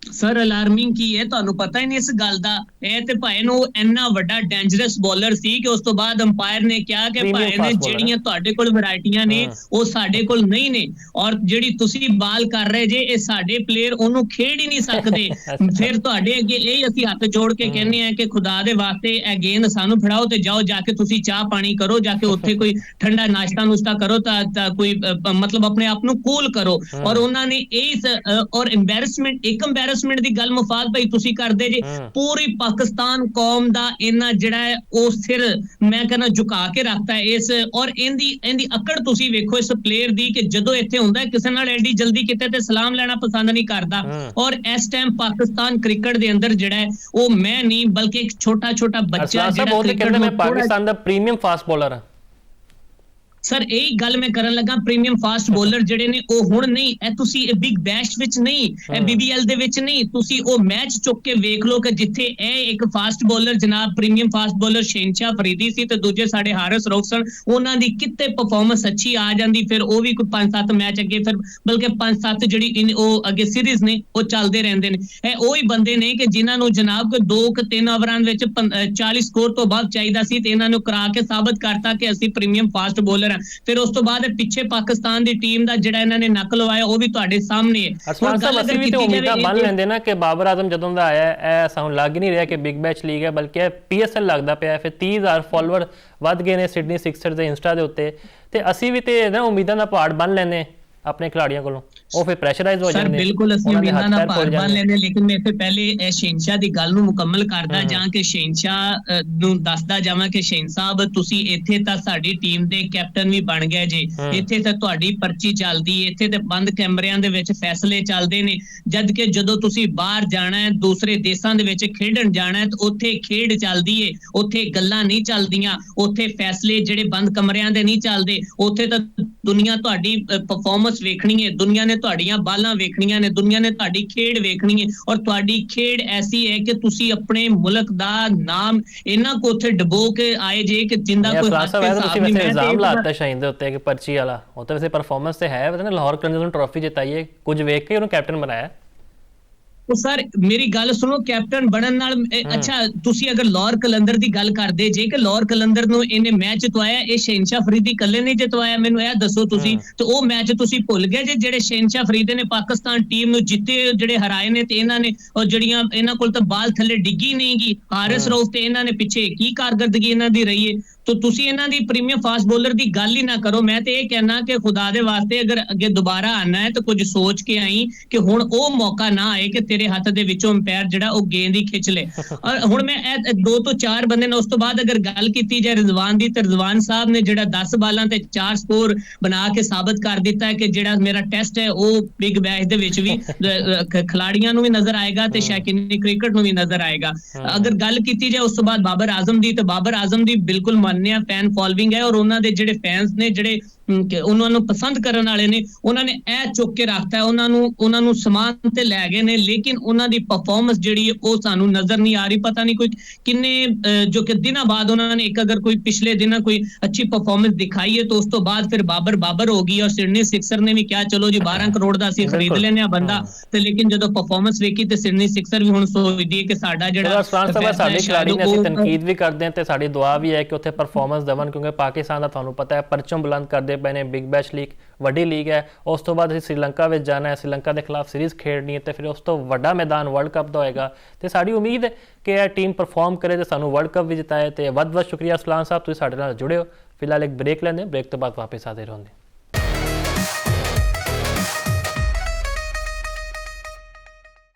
सर अलार्मिंग की है, ਤੁਹਾਨੂੰ ਪਤਾ ਹੀ ਨਹੀਂ ਇਸ ਗੱਲ ਦਾ। ਇਹ ਤੇ ਭਾਈ ਨੂੰ ਇੰਨਾ ਵੱਡਾ ਡੇਂਜਰਸ ਬੋਲਰ ਸੀ ਕਿ ਉਸ ਤੋਂ ਬਾਅਦ ਅੰਪਾਇਰ ਨੇ ਕਿਹਾ ਕਿ ਭਾਈ ਨੇ ਜਿਹੜੀਆਂ ਤੁਹਾਡੇ ਕੋਲ ਵੈਰਾਈਟੀਆਂ ਨੇ ਉਹ ਸਾਡੇ ਕੋਲ ਨਹੀਂ ਨੇ, ਔਰ ਜਿਹੜੀ ਤੁਸੀਂ ਬਾਲ ਕਰ ਰਹੇ ਜੇ ਇਹ ਸਾਡੇ ਪਲੇਅਰ ਉਹਨੂੰ ਖੇਡ ਹੀ ਨਹੀਂ ਸਕਦੇ। ਫਿਰ ਤੁਹਾਡੇ ਅੱਗੇ ਇਹ ਅਸੀਂ ਹੱਥ ਜੋੜ ਕੇ ਕਹਿੰਦੇ ਆ ਕਿ ਖੁਦਾ ਦੇ ਵਾਸਤੇ ਇਹ ਗੇਂਦ ਸਾਨੂੰ ਫੜਾਓ ਤੇ ਜਾਓ ਜਾ ਕੇ ਤੁਸੀਂ ਚਾਹ ਪਾਣੀ ਕਰੋ, ਜਾ ਕੇ ਉੱਥੇ ਕੋਈ ਠੰਡਾ ਨਾਸ਼ਤਾ ਨੁਸ਼ਤਾ ਕਰੋ ਤਾਂ ਕੋਈ ਮਤਲਬ ਆਪਣੇ ਆਪ ਨੂੰ ਕੂਲ ਕਰੋ। ਔਰ ਉਹਨਾਂ ਨੇ ਇਸ ਔਰ ਐਮਬੈਰਸਮੈਂਟ ਦੀ ਗੱਲ ਮੁਫਾਦ ਭਾਈ ਤੁਸੀਂ ਕਰਦੇ ਜੇ, ਪੂਰੀ ਪਾਕਿਸਤਾਨ ਕੌਮ ਦਾ ਇਹਨਾਂ ਜਿਹੜਾ ਹੈ ਉਹ ਸਿਰ ਮੈਂ ਕਹਿੰਦਾ ਝੁਕਾ ਕੇ ਰੱਖਤਾ ਇਸ। ਔਰ ਇਹਦੀ ਅਕੜ ਤੁਸੀਂ ਵੇਖੋ ਇਸ ਪਲੇਅਰ ਦੀ ਕਿ ਜਦੋਂ ਇੱਥੇ ਹੁੰਦਾ ਕਿਸੇ ਨਾਲ ਐਡੀ ਜਲਦੀ ਕਿਤੇ ਤੇ ਸਲਾਮ ਲੈਣਾ ਪਸੰਦ ਨਹੀਂ ਕਰਦਾ। ਔਰ ਇਸ ਟਾਈਮ ਪਾਕਿਸਤਾਨ ਕ੍ਰਿਕਟ ਦੇ ਅੰਦਰ ਜਿਹੜਾ ਹੈ ਉਹ ਮੈਂ ਨਹੀਂ ਬਲਕਿ ਇੱਕ ਛੋਟਾ ਬੱਚਾ ਜਿਹੜਾ ਕ੍ਰਿਕਟ ਨੂੰ ਪਾਕਿਸਤਾਨ ਦਾ ਪ੍ਰੀਮੀਅਮ ਫਾਸਟ ਬੋਲਰ ਹੈ। ਸਰ ਇਹ ਗੱਲ ਮੈਂ ਕਰਨ ਲੱਗਾ, ਪ੍ਰੀਮੀਅਮ ਫਾਸਟ ਬੋਲਰ ਜਿਹੜੇ ਨੇ ਉਹ ਹੁਣ ਨਹੀਂ, ਇਹ ਤੁਸੀਂ ਇਹ ਬਿਗ ਬੈਸ਼ ਵਿੱਚ ਨਹੀਂ, ਇਹ BBL ਦੇ ਵਿੱਚ ਨਹੀਂ, ਤੁਸੀਂ ਉਹ ਮੈਚ ਚੁੱਕ ਕੇ ਵੇਖ ਲਓ ਕਿ ਜਿੱਥੇ ਇਹ ਇੱਕ ਫਾਸਟ ਬੋਲਰ ਜਨਾਬ ਪ੍ਰੀਮੀਅਮ ਫਾਸਟ ਬੋਲਰ ਸ਼ਹਿਨਸ਼ਾਹ ਫਰੀਦੀ ਸੀ ਤੇ ਦੂਜੇ ਸਾਡੇ ਹਾਰਿਸ ਰਊਫ ਸਨ, ਉਹਨਾਂ ਦੀ ਕਿਤੇ ਪਰਫਾਰਮੈਂਸ ਅੱਛੀ ਆ ਜਾਂਦੀ, ਫਿਰ ਉਹ ਵੀ ਕੋਈ 5-7 ਮੈਚ ਅੱਗੇ, ਫਿਰ ਬਲਕਿ 5-7 ਜਿਹੜੀ ਉਹ ਅੱਗੇ ਸੀਰੀਜ਼ ਨੇ ਉਹ ਚੱਲਦੇ ਰਹਿੰਦੇ ਨੇ। ਇਹ ਉਹੀ ਬੰਦੇ ਨੇ ਕਿ ਜਿਨ੍ਹਾਂ ਨੂੰ ਜਨਾਬ ਕੋਈ 2-3 ਓਵਰਾਂ ਵਿੱਚ 40 ਸਕੋਰ ਤੋਂ ਬਾਅਦ ਚਾਹੀਦਾ ਸੀ ਤੇ ਇਹਨਾਂ ਨੂੰ ਕਰਾ ਕੇ ਸਾਬਤ ਕਰਤਾ ਕਿ ਅਸੀਂ ਪ੍ਰੀਮੀਅਮ ਫਾਸਟ ਬੋਲਰ। ਫਿਰ ਉਸ ਤੋਂ ਬਾਅਦ ਪਿੱਛੇ ਪਾਕਿਸਤਾਨ ਦੀ ਟੀਮ ਦਾ ਜਿਹੜਾ ਇਹਨਾਂ ਨੇ ਨੱਕ ਲਵਾਇਆ ਉਹ ਵੀ ਤੁਹਾਡੇ ਸਾਹਮਣੇ ਹੈ। ਅਸਮਾਨ ਸਾਹਿਬ ਅਸੀਂ ਵੀ ਤੇ ਉਮੀਦਾਂ ਬੰਨ ਲੈਂਦੇ ਨਾ ਕਿ ਬਾਬਰ ਆਜ਼ਮ ਜਦੋਂ ਦਾ ਆਇਆ ਇਹ ਸਾਨੂੰ ਲੱਗ ਨਹੀਂ ਰਿਹਾ ਕਿ ਬਿਗ ਬੈਸ਼ ਲੀਗ ਹੈ, ਬਲਕਿ PSL ਲੱਗਦਾ ਪਿਆ। ਫਿਰ 30,000 ਫਾਲੋਅਰ ਵੱਧ ਗਏ ਨੇ ਸਿਡਨੀ ਸਿਕਸਰਸ ਦੇ ਇੰਸਟਾ ਦੇ ਉੱਤੇ, ਤੇ ਅਸੀਂ ਵੀ ਤੇ ਨਾ ਉਮੀਦਾਂ ਦਾ ਪਹਾੜ ਬੰਨ ਲੈਂਦੇ ਆਪਣੇ ਖਿਡਾਰੀਆਂ ਕੋਲੋਂ, ਉਹ ਫਿਰ ਪ੍ਰੈਸ਼ਰਾਈਜ਼ ਹੋ ਜਾਂਦੇ ਨੇ। ਸਰ ਬਿਲਕੁਲ ਅਸੀਂ ਉਮੀਦਾਂ ਦਾ ਪਹਾੜ ਬੰਨ ਲੈਂਦੇ, ਲੇਕਿਨ ਮੈਂ ਫਿਰ ਪਹਿਲੇ ਇਹ ਸ਼ਹਿਨਸ਼ਾਹ ਦੀ ਗੱਲ ਨੂੰ ਮੁਕੰਮਲ ਕਰਦਾ ਜਾਂ ਕਿ ਸ਼ਹਿਨਸ਼ਾਹ ਨੂੰ ਦੱਸਦਾ ਜਾਵਾਂ ਕਿ ਸ਼ਹਿਨ ਸਾਹਿਬ ਤੁਸੀਂ ਇੱਥੇ ਤਾਂ ਸਾਡੀ ਟੀਮ ਦੇ ਕੈਪਟਨ ਵੀ ਬਣ ਗਏ ਜੇ, ਇੱਥੇ ਤਾਂ ਤੁਹਾਡੀ ਪਰਚੀ ਚੱਲਦੀ, ਇੱਥੇ ਤੇ ਬੰਦ ਕੈਮਰਿਆਂ ਦੇ ਵਿੱਚ ਫੈਸਲੇ ਚੱਲਦੇ ਨੇ, ਜਦ ਕਿ ਜਦੋਂ ਤੁਸੀਂ ਬਾਹਰ ਜਾਣਾ ਹੈ, ਦੂਸਰੇ ਦੇਸ਼ਾਂ ਦੇ ਵਿੱਚ ਖੇਡਣ ਜਾਣਾ ਹੈ ਤਾਂ ਉੱਥੇ ਖੇਡ ਚੱਲਦੀ ਏ, ਉੱਥੇ ਗੱਲਾਂ ਨਹੀਂ ਚੱਲਦੀਆਂ, ਉੱਥੇ ਫੈਸਲੇ ਜਿਹੜੇ ਬੰਦ ਕਮਰਿਆਂ ਦੇ ਨਹੀਂ ਚੱਲਦੇ, ਉੱਥੇ ਤਾਂ ਦੁਨੀਆ ਤੁਹਾਡੀ ਪਰਫਾਰਮੈਂਸ ਵੇਖਣੀ ਹੈ, ਦੁਨੀਆ ਨੇ ਤੁਹਾਡੀਆਂ ਬਾਲਾਂ ਵੇਖਣੀਆਂ ਨੇ, ਦੁਨੀਆ ਨੇ ਤੁਹਾਡੀ ਖੇਡ ਵੇਖਣੀ ਹੈ, ਔਰ ਤੁਹਾਡੀ ਖੇਡ ਐਸੀ ਹੈ ਕਿ ਤੁਸੀਂ ਆਪਣੇ ਮੁਲਕ ਦਾ ਨਾਮ ਇਹਨਾਂ ਕੋ ਉੱਥੇ ਡਬੋ ਕੇ ਆਏ ਜੇ ਕਿ ਜਿੰਦਾ ਕੋਈ ਹੱਥ ਤੇ ਹਿਸਾਬ ਨਹੀਂ। ਮੈਂ ਇਲਜ਼ਾਮ ਲਾਤਾ ਸ਼ਾਹੀਨ ਦੇ ਉੱਤੇ ਕਿ ਪਰਚੀ ਵਾਲਾ, ਉਹ ਤਾਂ ਵੈਸੇ ਪਰਫਾਰਮੈਂਸ ਤੇ ਹੈ, ਪਤਾ ਨਾ ਲਾਹੌਰ ਕਲੰਦਰਜ਼ ਨੂੰ ਟਰੋਫੀ ਜਿਤਾਈ ਹੈ, ਕੁਝ ਵੇਖ ਕੇ ਉਹਨੂੰ ਕੈਪਟਨ ਬਣਾਇਆ। ਉਹ ਸਰ ਮੇਰੀ ਗੱਲ ਸੁਣੋ, ਕੈਪਟਨ ਬਣਨ ਨਾਲ ਅੱਛਾ ਤੁਸੀਂ ਅਗਰ ਲਾਹੌਰ ਕਲੰਦਰ ਦੀ ਗੱਲ ਕਰਦੇ ਜੇ ਕਿ ਲਾਹੌਰ ਕਲੰਦਰ ਨੂੰ ਇਹਨੇ ਮੈਚ ਜਿਤਵਾਇਆ, ਇਹ ਸ਼ਹਿਨਸ਼ਾਹ ਫਰੀਦੀ ਇਕੱਲੇ ਨੇ ਜਿਤਵਾਇਆ, ਮੈਨੂੰ ਇਹ ਦੱਸੋ ਤੁਸੀਂ। ਤੇ ਉਹ ਮੈਚ ਤੁਸੀਂ ਭੁੱਲ ਗਏ ਜੇ ਜਿਹੜੇ ਸ਼ਹਿਨਸ਼ਾਹ ਫਰੀਦੀ ਨੇ ਪਾਕਿਸਤਾਨ ਟੀਮ ਨੂੰ ਜਿੱਤੇ, ਜਿਹੜੇ ਹਰਾਏ ਨੇ, ਤੇ ਇਹਨਾਂ ਨੇ ਉਹ ਜਿਹੜੀਆਂ ਇਹਨਾਂ ਕੋਲ ਤਾਂ ਬਾਲ ਥੱਲੇ ਡਿੱਗੀ ਨਹੀਂ ਗੀ, ਹਾਰਿਸ ਰਊਫ ਤੇ ਇਹਨਾਂ ਨੇ ਪਿੱਛੇ ਕੀ ਕਾਰਗਰਦਗੀ ਇਹਨਾਂ ਦੀ ਰਹੀ ਹੈ। तो ਤੁਸੀਂ ਇਹਨਾਂ ਦੀ ਪ੍ਰੀਮੀਅਮ ਫਾਸਟ ਬੋਲਰ ਦੀ ਗੱਲ ਹੀ ਨਾ ਕਰੋ। ਮੈਂ ਤੇ ਇਹ ਕਹਿਣਾ ਕਿ ਖੁਦਾ ਦੇ ਵਾਸਤੇ ਅਗਰ ਅੱਗੇ ਦੁਬਾਰਾ ਆਣਾ ਹੈ ਤਾਂ ਕੁਝ ਸੋਚ ਕੇ ਆਈ ਕਿ ਹੁਣ ਉਹ ਮੌਕਾ ਨਾ ਆਏ ਕਿ ਤੇਰੇ ਹੱਥ ਦੇ ਵਿੱਚੋਂ ਅੰਪਾਇਰ ਜਿਹੜਾ ਉਹ ਗੇਂਦ ਹੀ ਖਿੱਚ ਲੇ। ਔਰ ਹੁਣ ਮੈਂ ਇਹ 2 ਤੋਂ 4 ਬੰਦੇ ਨੇ, ਉਸ ਤੋਂ ਬਾਅਦ ਅਗਰ ਗੱਲ ਕੀਤੀ ਜਾਏ ਰਿਜ਼ਵਾਨ ਦੀ, ਤੇ ਰਿਜ਼ਵਾਨ ਸਾਹਿਬ ਨੇ ਜਿਹੜਾ 10 ਬਾਲਾਂ ਤੇ 4 ਸਕੋਰ ਬਣਾ ਕੇ ਸਾਬਤ ਕਰ ਦਿੱਤਾ ਹੈ ਕਿ ਜਿਹੜਾ ਮੇਰਾ ਟੈਸਟ ਹੈ ਉਹ ਬਿਗ ਬੈਸ਼ ਦੇ ਵਿੱਚ ਵੀ ਖਿਲਾੜੀਆਂ ਨੂੰ ਵੀ ਨਜ਼ਰ ਆਏਗਾ ਤੇ ਸ਼ੌਕੀਨੀ ਕ੍ਰਿਕਟ ਨੂੰ ਵੀ ਨਜ਼ਰ ਆਏਗਾ। ਅਗਰ ਗੱਲ ਕੀਤੀ ਜਾਏ ਉਸ ਤੋਂ ਬਾਅਦ ਬਾਬਰ ਆਜ਼ਮ ਦੀ, ਤੇ ਬਾਬਰ ਆਜ਼ਮ ਦੀ ਬਿਲਕੁਲ ਮੰਨਿਆ ਫੈਨ ਫੋਲੋਇੰਗ ਹੈ, ਔਰ ਉਹਨਾਂ ਦੇ ਜਿਹੜੇ ਫੈਨਸ ਨੇ ਜਿਹੜੇ ਉਹਨਾਂ ਨੂੰ ਪਸੰਦ ਕਰਨ ਵਾਲੇ ਨੇ, ਉਹਨਾਂ ਨੇ ਇਹ ਚੁੱਕ ਕੇ ਰੱਖਤਾ ਹੈ, ਉਹਨਾਂ ਨੂੰ ਸਮਾਨ ਤੇ ਲੈ ਗਏ ਨੇ, ਲੇਕਿਨ ਉਹਨਾਂ ਦੀ ਪਰਫਾਰਮੈਂਸ ਜਿਹੜੀ ਹੈ ਉਹ ਸਾਨੂੰ ਨਜ਼ਰ ਨਹੀਂ ਆ ਰਹੀ। ਪਤਾ ਨਹੀਂ ਕੋਈ ਕਿੰਨੇ ਜੋ ਕਿ ਦਿਨਾਂ ਬਾਅਦ ਉਹਨਾਂ ਨੇ, ਇੱਕ ਅਗਰ ਕੋਈ ਪਿਛਲੇ ਦਿਨਾਂ ਕੋਈ ਅੱਛੀ ਪਰਫਾਰਮੈਂਸ ਦਿਖਾਈ ਹੈ ਤਾਂ ਉਸ ਤੋਂ ਬਾਅਦ ਫਿਰ ਬਾਬਰ ਹੋ ਗਈ, ਔਰ ਸਿਡਨੀ ਸਿਕਸਰ ਨੇ ਵੀ ਕਿਹਾ ਚਲੋ ਜੀ 12 ਕਰੋੜ ਦਾ ਅਸੀਂ ਖਰੀਦ ਲੈਨੇ ਆ ਬੰਦਾ, ਤੇ ਲੇਕਿਨ ਜਦੋਂ ਪਰਫਾਰਮੈਂਸ ਵੇਖੀ ਤੇ ਸਿਡਨੀ ਸਿਕਸਰ ਵੀ ਹੁਣ ਸੋਚਦੀ ਹੈ ਕਿ ਸਾਡਾ ਜਿਹੜਾ ਸਾਡੇ ਖਿਡਾਰੀ ਨੇ, ਅਸੀਂ ਤਨਕੀਦ ਵੀ ਕਰਦੇ ਹਾਂ ਤੇ ਸਾਡੀ ਦੁਆ ਵੀ ਹੈ ਕਿ ਉੱਥੇ ਪਰਫਾਰਮੈਂਸ ਦੇਵਣ, ਕਿਉਂਕਿ ਪਾਕਿਸਤਾਨ ਦਾ ਤੁਹਾਨੂੰ ਪਤਾ ਹੈ ਪਰਚਮ ਬੁਲੰਦ ਕਰਦੇ ਪਏ ਨੇ। ਬਿਗ ਬੈਸ਼ ਲੀਗ ਵੱਡੀ ਲੀਗ ਹੈ, ਉਸ ਤੋਂ ਬਾਅਦ ਅਸੀਂ ਸ੍ਰੀਲੰਕਾ ਵਿੱਚ ਜਾਣਾ ਹੈ, ਸ੍ਰੀਲੰਕਾ ਦੇ ਖਿਲਾਫ ਸੀਰੀਜ਼ ਖੇਡਣੀ ਹੈ, ਤੇ ਫਿਰ ਉਸ ਤੋਂ ਵੱਡਾ ਮੈਦਾਨ ਵਰਲਡ ਕੱਪ ਦਾ ਹੋਏਗਾ, ਤੇ ਸਾਡੀ ਉਮੀਦ ਹੈ ਕਿ ਇਹ ਟੀਮ ਪਰਫਾਰਮ ਕਰੇ ਤੇ ਸਾਨੂੰ ਵਰਲਡ ਕੱਪ ਵੀ ਜਿਤਾਏ। ਤੇ ਵੱਧ ਸ਼ੁਕਰੀਆ ਅਸਲਾਨ ਸਾਹਿਬ, ਤੁਸੀਂ ਸਾਡੇ ਨਾਲ ਜੁੜੇ ਹੋ। ਫਿਲਹਾਲ ਇੱਕ ਬ੍ਰੇਕ ਲੈਂਦੇ, ਬ੍ਰੇਕ ਤੋਂ ਬਾਅਦ ਵਾਪਸ ਆਦੇ ਰਹੋਗੇ।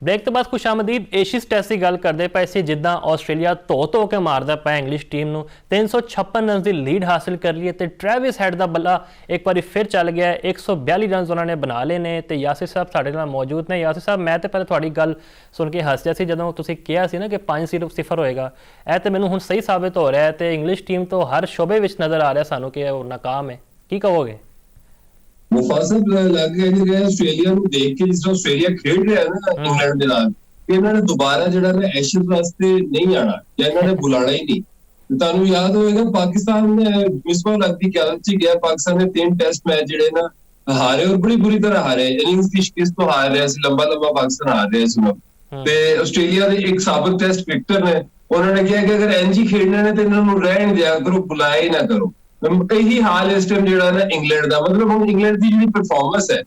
ਬ੍ਰੇਕ ਤੋਂ ਬਾਅਦ ਖੁਸ਼ਾਮਦੀਦ। ਏਸ਼ੀਅਸ ਟੈਸਟ ਦੀ ਗੱਲ ਕਰਦੇ ਪਏ ਸੀ, ਜਿੱਦਾਂ ਆਸਟ੍ਰੇਲੀਆ ਧੋ ਕੇ ਮਾਰਦਾ ਪਿਆ ਇੰਗਲਿਸ਼ ਟੀਮ ਨੂੰ, 356 ਰਨਸ ਦੀ ਲੀਡ ਹਾਸਿਲ ਕਰ ਲਈ ਹੈ, ਤੇ ਟ੍ਰੈਵਿਸ ਹੈਡ ਦਾ ਬੱਲਾ ਇੱਕ ਵਾਰੀ ਫਿਰ ਚੱਲ ਗਿਆ, 142 ਰਨਸ ਉਹਨਾਂ ਨੇ ਬਣਾ ਲਏ ਨੇ। ਤੇ ਯਾਸਿਰ ਸਾਹਿਬ ਸਾਡੇ ਨਾਲ ਮੌਜੂਦ ਨੇ। ਯਾਸਿਰ ਸਾਹਿਬ, ਮੈਂ ਤੇ ਪਹਿਲੇ ਤੁਹਾਡੀ ਗੱਲ ਸੁਣ ਕੇ ਹੱਸਿਆ ਸੀ ਜਦੋਂ ਤੁਸੀਂ ਕਿਹਾ ਸੀ ਨਾ ਕਿ 5-0 ਹੋਏਗਾ, ਇਹ ਤੇ ਮੈਨੂੰ ਹੁਣ ਸਹੀ ਸਾਬਿਤ ਹੋ ਰਿਹਾ ਹੈ, ਤੇ ਇੰਗਲਿਸ਼ ਟੀਮ ਤੋਂ ਹਰ ਸ਼ੋਬੇ ਵਿੱਚ ਨਜ਼ਰ ਆ ਰਿਹਾ ਸਾਨੂੰ ਕਿ ਉਹ ਨਾਕਾਮ ਹੈ। ਕੀ ਕਹੋਗੇ? ਮੁਫਾਸਲ ਲੱਗ ਗਿਆ ਆਸਟ੍ਰੇਲੀਆ ਨੂੰ ਦੇਖ ਕੇ, ਜਿਸ ਤਰ੍ਹਾਂ ਆਸਟ੍ਰੇਲੀਆ ਖੇਡ ਰਿਹਾ ਨਾ ਇੰਗਲੈਂਡ ਦੇ ਨਾਲ, ਇਹਨਾਂ ਨੇ ਦੁਬਾਰਾ ਜਿਹੜਾ ਨਾ ਐਸ਼ਜ਼ ਵਾਸਤੇ ਨਹੀਂ ਆਣਾ, ਜਾਂ ਇਹਨਾਂ ਨੇ ਬੁਲਾਣਾ ਹੀ ਨਹੀਂ। ਤੁਹਾਨੂੰ ਯਾਦ ਹੋਵੇਗਾ ਪਾਕਿਸਤਾਨ ਨੇ ਮਿਸਬਾਹ ਲੱਗਦੀ ਕਿਆਦਤ ਚ ਗਿਆ, ਪਾਕਿਸਤਾਨ ਨੇ 3 ਟੈਸਟ ਮੈਚ ਜਿਹੜੇ ਨਾ ਹਾਰੇ, ਔਰ ਬੜੀ ਬੁਰੀ ਤਰ੍ਹਾਂ ਹਾਰੇ, ਇਨਿੰਗਸ ਦੀ ਸ਼ਿਕਸਤ ਤੋਂ ਹਾਰ ਰਿਹਾ ਸੀ, ਲੰਬਾ ਪਾਕਿਸਤਾਨ ਹਾਰ ਰਿਹਾ ਸੀ। ਤੇ ਆਸਟ੍ਰੇਲੀਆ ਦੇ ਇੱਕ ਸਾਬਕ ਟੈਸਟ ਵਿਕਟਰ ਨੇ, ਉਹਨਾਂ ਨੇ ਕਿਹਾ ਕਿ ਅਗਰ ਇੰਜ ਹੀ ਖੇਡਣਾ ਨੇ ਤੇ ਇਹਨਾਂ ਨੂੰ ਰਹਿਣ ਦਿਆ ਕਰੋ, ਬੁਲਾਇਆ ਹੀ ਨਾ ਕਰੋ। ਇਹੀ ਹਾਲ ਇਸ ਟਾਈਮ ਜਿਹੜਾ ਨਾ ਇੰਗਲੈਂਡ ਦਾ, ਮਤਲਬ ਹੁਣ ਇੰਗਲੈਂਡ ਦੀ ਜਿਹੜੀ ਪਰਫਾਰਮੈਂਸ ਹੈ,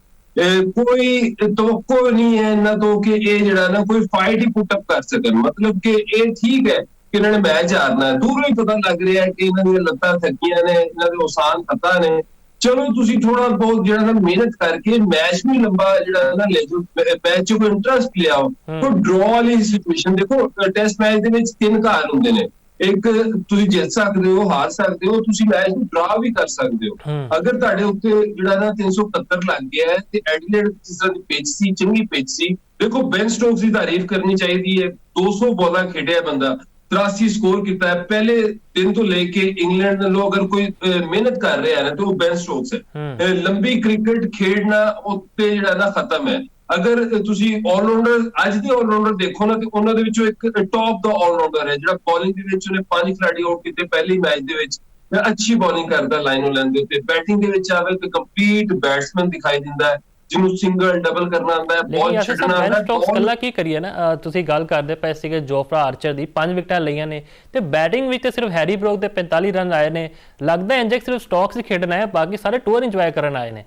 ਕੋਈ ਤੋਕੋ ਨਹੀਂ ਹੈ ਇਹਨਾਂ ਤੋਂ ਕਿ ਇਹ ਜਿਹੜਾ ਨਾ ਕੋਈ ਫਾਈਟ ਹੀ ਪੁੱਟ ਅਪ ਕਰ ਸਕਣ। ਮਤਲਬ ਕਿ ਇਹ ਠੀਕ ਹੈ ਕਿ ਇਹਨਾਂ ਨੇ ਮੈਚ ਹਾਰਨਾ, ਦੂਰੋਂ ਹੀ ਪਤਾ ਲੱਗ ਰਿਹਾ ਹੈ ਕਿ ਇਹਨਾਂ ਦੀਆਂ ਲੱਤਾਂ ਥੱਕੀਆਂ ਨੇ, ਇਹਨਾਂ ਦੇ ਉਸਾਨ ਖਤਾ ਨੇ। ਚਲੋ ਤੁਸੀਂ ਥੋੜਾ ਬਹੁਤ ਜਿਹੜਾ ਨਾ ਮਿਹਨਤ ਕਰਕੇ ਮੈਚ ਵੀ ਲੰਬਾ ਜਿਹੜਾ ਨਾ ਲੈ ਜਾਓ, ਮੈਚ 'ਚ ਕੋਈ ਇੰਟਰਸਟ ਲਿਆਓ। ਕੋਈ ਡਰਾਅ ਵਾਲੀ ਸਿਚੁਏਸ਼ਨ ਦੇਖੋ, ਟੈਸਟ ਮੈਚ ਦੇ ਵਿੱਚ 3 ਘਾਰ ਹੁੰਦੇ ਨੇ, ਇੱਕ ਤੁਸੀਂ ਜਿੱਤ ਸਕਦੇ ਹੋ, ਹਾਰ ਸਕਦੇ ਹੋ, ਤੁਸੀਂ ਮੈਚ ਨੂੰ ਡਰਾ ਵੀ ਕਰ ਸਕਦੇ ਹੋ। ਅਗਰ ਤੁਹਾਡੇ ਉੱਤੇ ਜਿਹੜਾ ਨਾ 371 ਲੱਗ ਗਿਆ ਹੈ, ਤੇ ਐਡੀਲੇਡ ਜਿਸ ਤਰ੍ਹਾਂ ਦੀ ਪਿੱਚ ਸੀ, ਚੰਗੀ ਪਿੱਚ ਸੀ। ਦੇਖੋ ਬੈਨ ਸਟੋਕਸ ਦੀ ਤਾਰੀਫ ਕਰਨੀ ਚਾਹੀਦੀ ਹੈ, 200 ਬਾਲਾਂ ਖੇਡਿਆ ਬੰਦਾ, 83 ਸਕੋਰ ਕੀਤਾ ਹੈ। ਪਹਿਲੇ ਦਿਨ ਤੋਂ ਲੈ ਕੇ ਇੰਗਲੈਂਡ ਨੂੰ ਅਗਰ ਕੋਈ ਮਿਹਨਤ ਕਰ ਰਿਹਾ ਹੈ ਤਾਂ ਉਹ ਬੈਨ ਸਟੋਕਸ ਹੈ। ਲੰਬੀ ਕ੍ਰਿਕਟ ਖੇਡਣਾ ਉੱਤੇ ਜਿਹੜਾ ਨਾ ਖਤਮ ਹੈ। ਅਗਰ ਤੁਸੀਂ ਆਲਰਾਊਂਡਰ ਅੱਜ ਦੇ ਆਲਰਾਊਂਡਰ ਦੇਖੋ ਨਾ ਤੇ ਉਹਨਾਂ ਦੇ ਵਿੱਚੋਂ ਇੱਕ ਟੌਪ ਦਾ ਆਲਰਾਊਂਡਰ ਹੈ ਜਿਹੜਾ ਬੋਲਿੰਗ ਦੇ ਵਿੱਚ ਉਹਨੇ 5 ਖਿਡਾਰੀ ਆਊਟ ਕੀਤੇ ਪਹਿਲੇ ਮੈਚ ਦੇ ਵਿੱਚ। ਅੱਛੀ ਬੋਲਿੰਗ ਕਰਦਾ ਲਾਈਨੋਂ ਲੈਣ ਦੇ ਉੱਤੇ। ਬੈਟਿੰਗ ਦੇ ਵਿੱਚ ਆਵੇ ਤੇ ਕੰਪਲੀਟ ਬੈਟਸਮੈਨ ਦਿਖਾਈ ਦਿੰਦਾ ਹੈ ਜਿਹਨੂੰ ਸਿੰਗਲ ਡਬਲ ਕਰਨਾ ਆਉਂਦਾ ਹੈ, ਬਾਲ ਛੱਡਣਾ ਆਉਂਦਾ ਹੈ। ਸਟੋਕਸ ਕੱਲਾ ਕੀ ਕਰੀਏ ਨਾ, ਤੁਸੀਂ ਗੱਲ ਕਰਦੇ ਪਏ ਸੀਗੇ ਜੋਫਰਾ ਆਰਚਰ ਦੀ 5 ਵਿਕਟਾਂ ਲਈਆਂ ਨੇ ਤੇ ਬੈਟਿੰਗ ਵਿੱਚ ਤੇ ਸਿਰਫ ਹੈਰੀ ਬਰੋਕ ਦੇ 45 ਰਨ ਆਏ ਨੇ। ਲੱਗਦਾ ਇੰਜ ਸਿਰਫ ਸਟੋਕਸ ਹੀ ਖੇਡਣਾ ਹੈ, ਬਾਕੀ ਸਾਰੇ ਟੂਰ ਇੰਜੋਏ ਕਰਨ ਆਏ ਨੇ।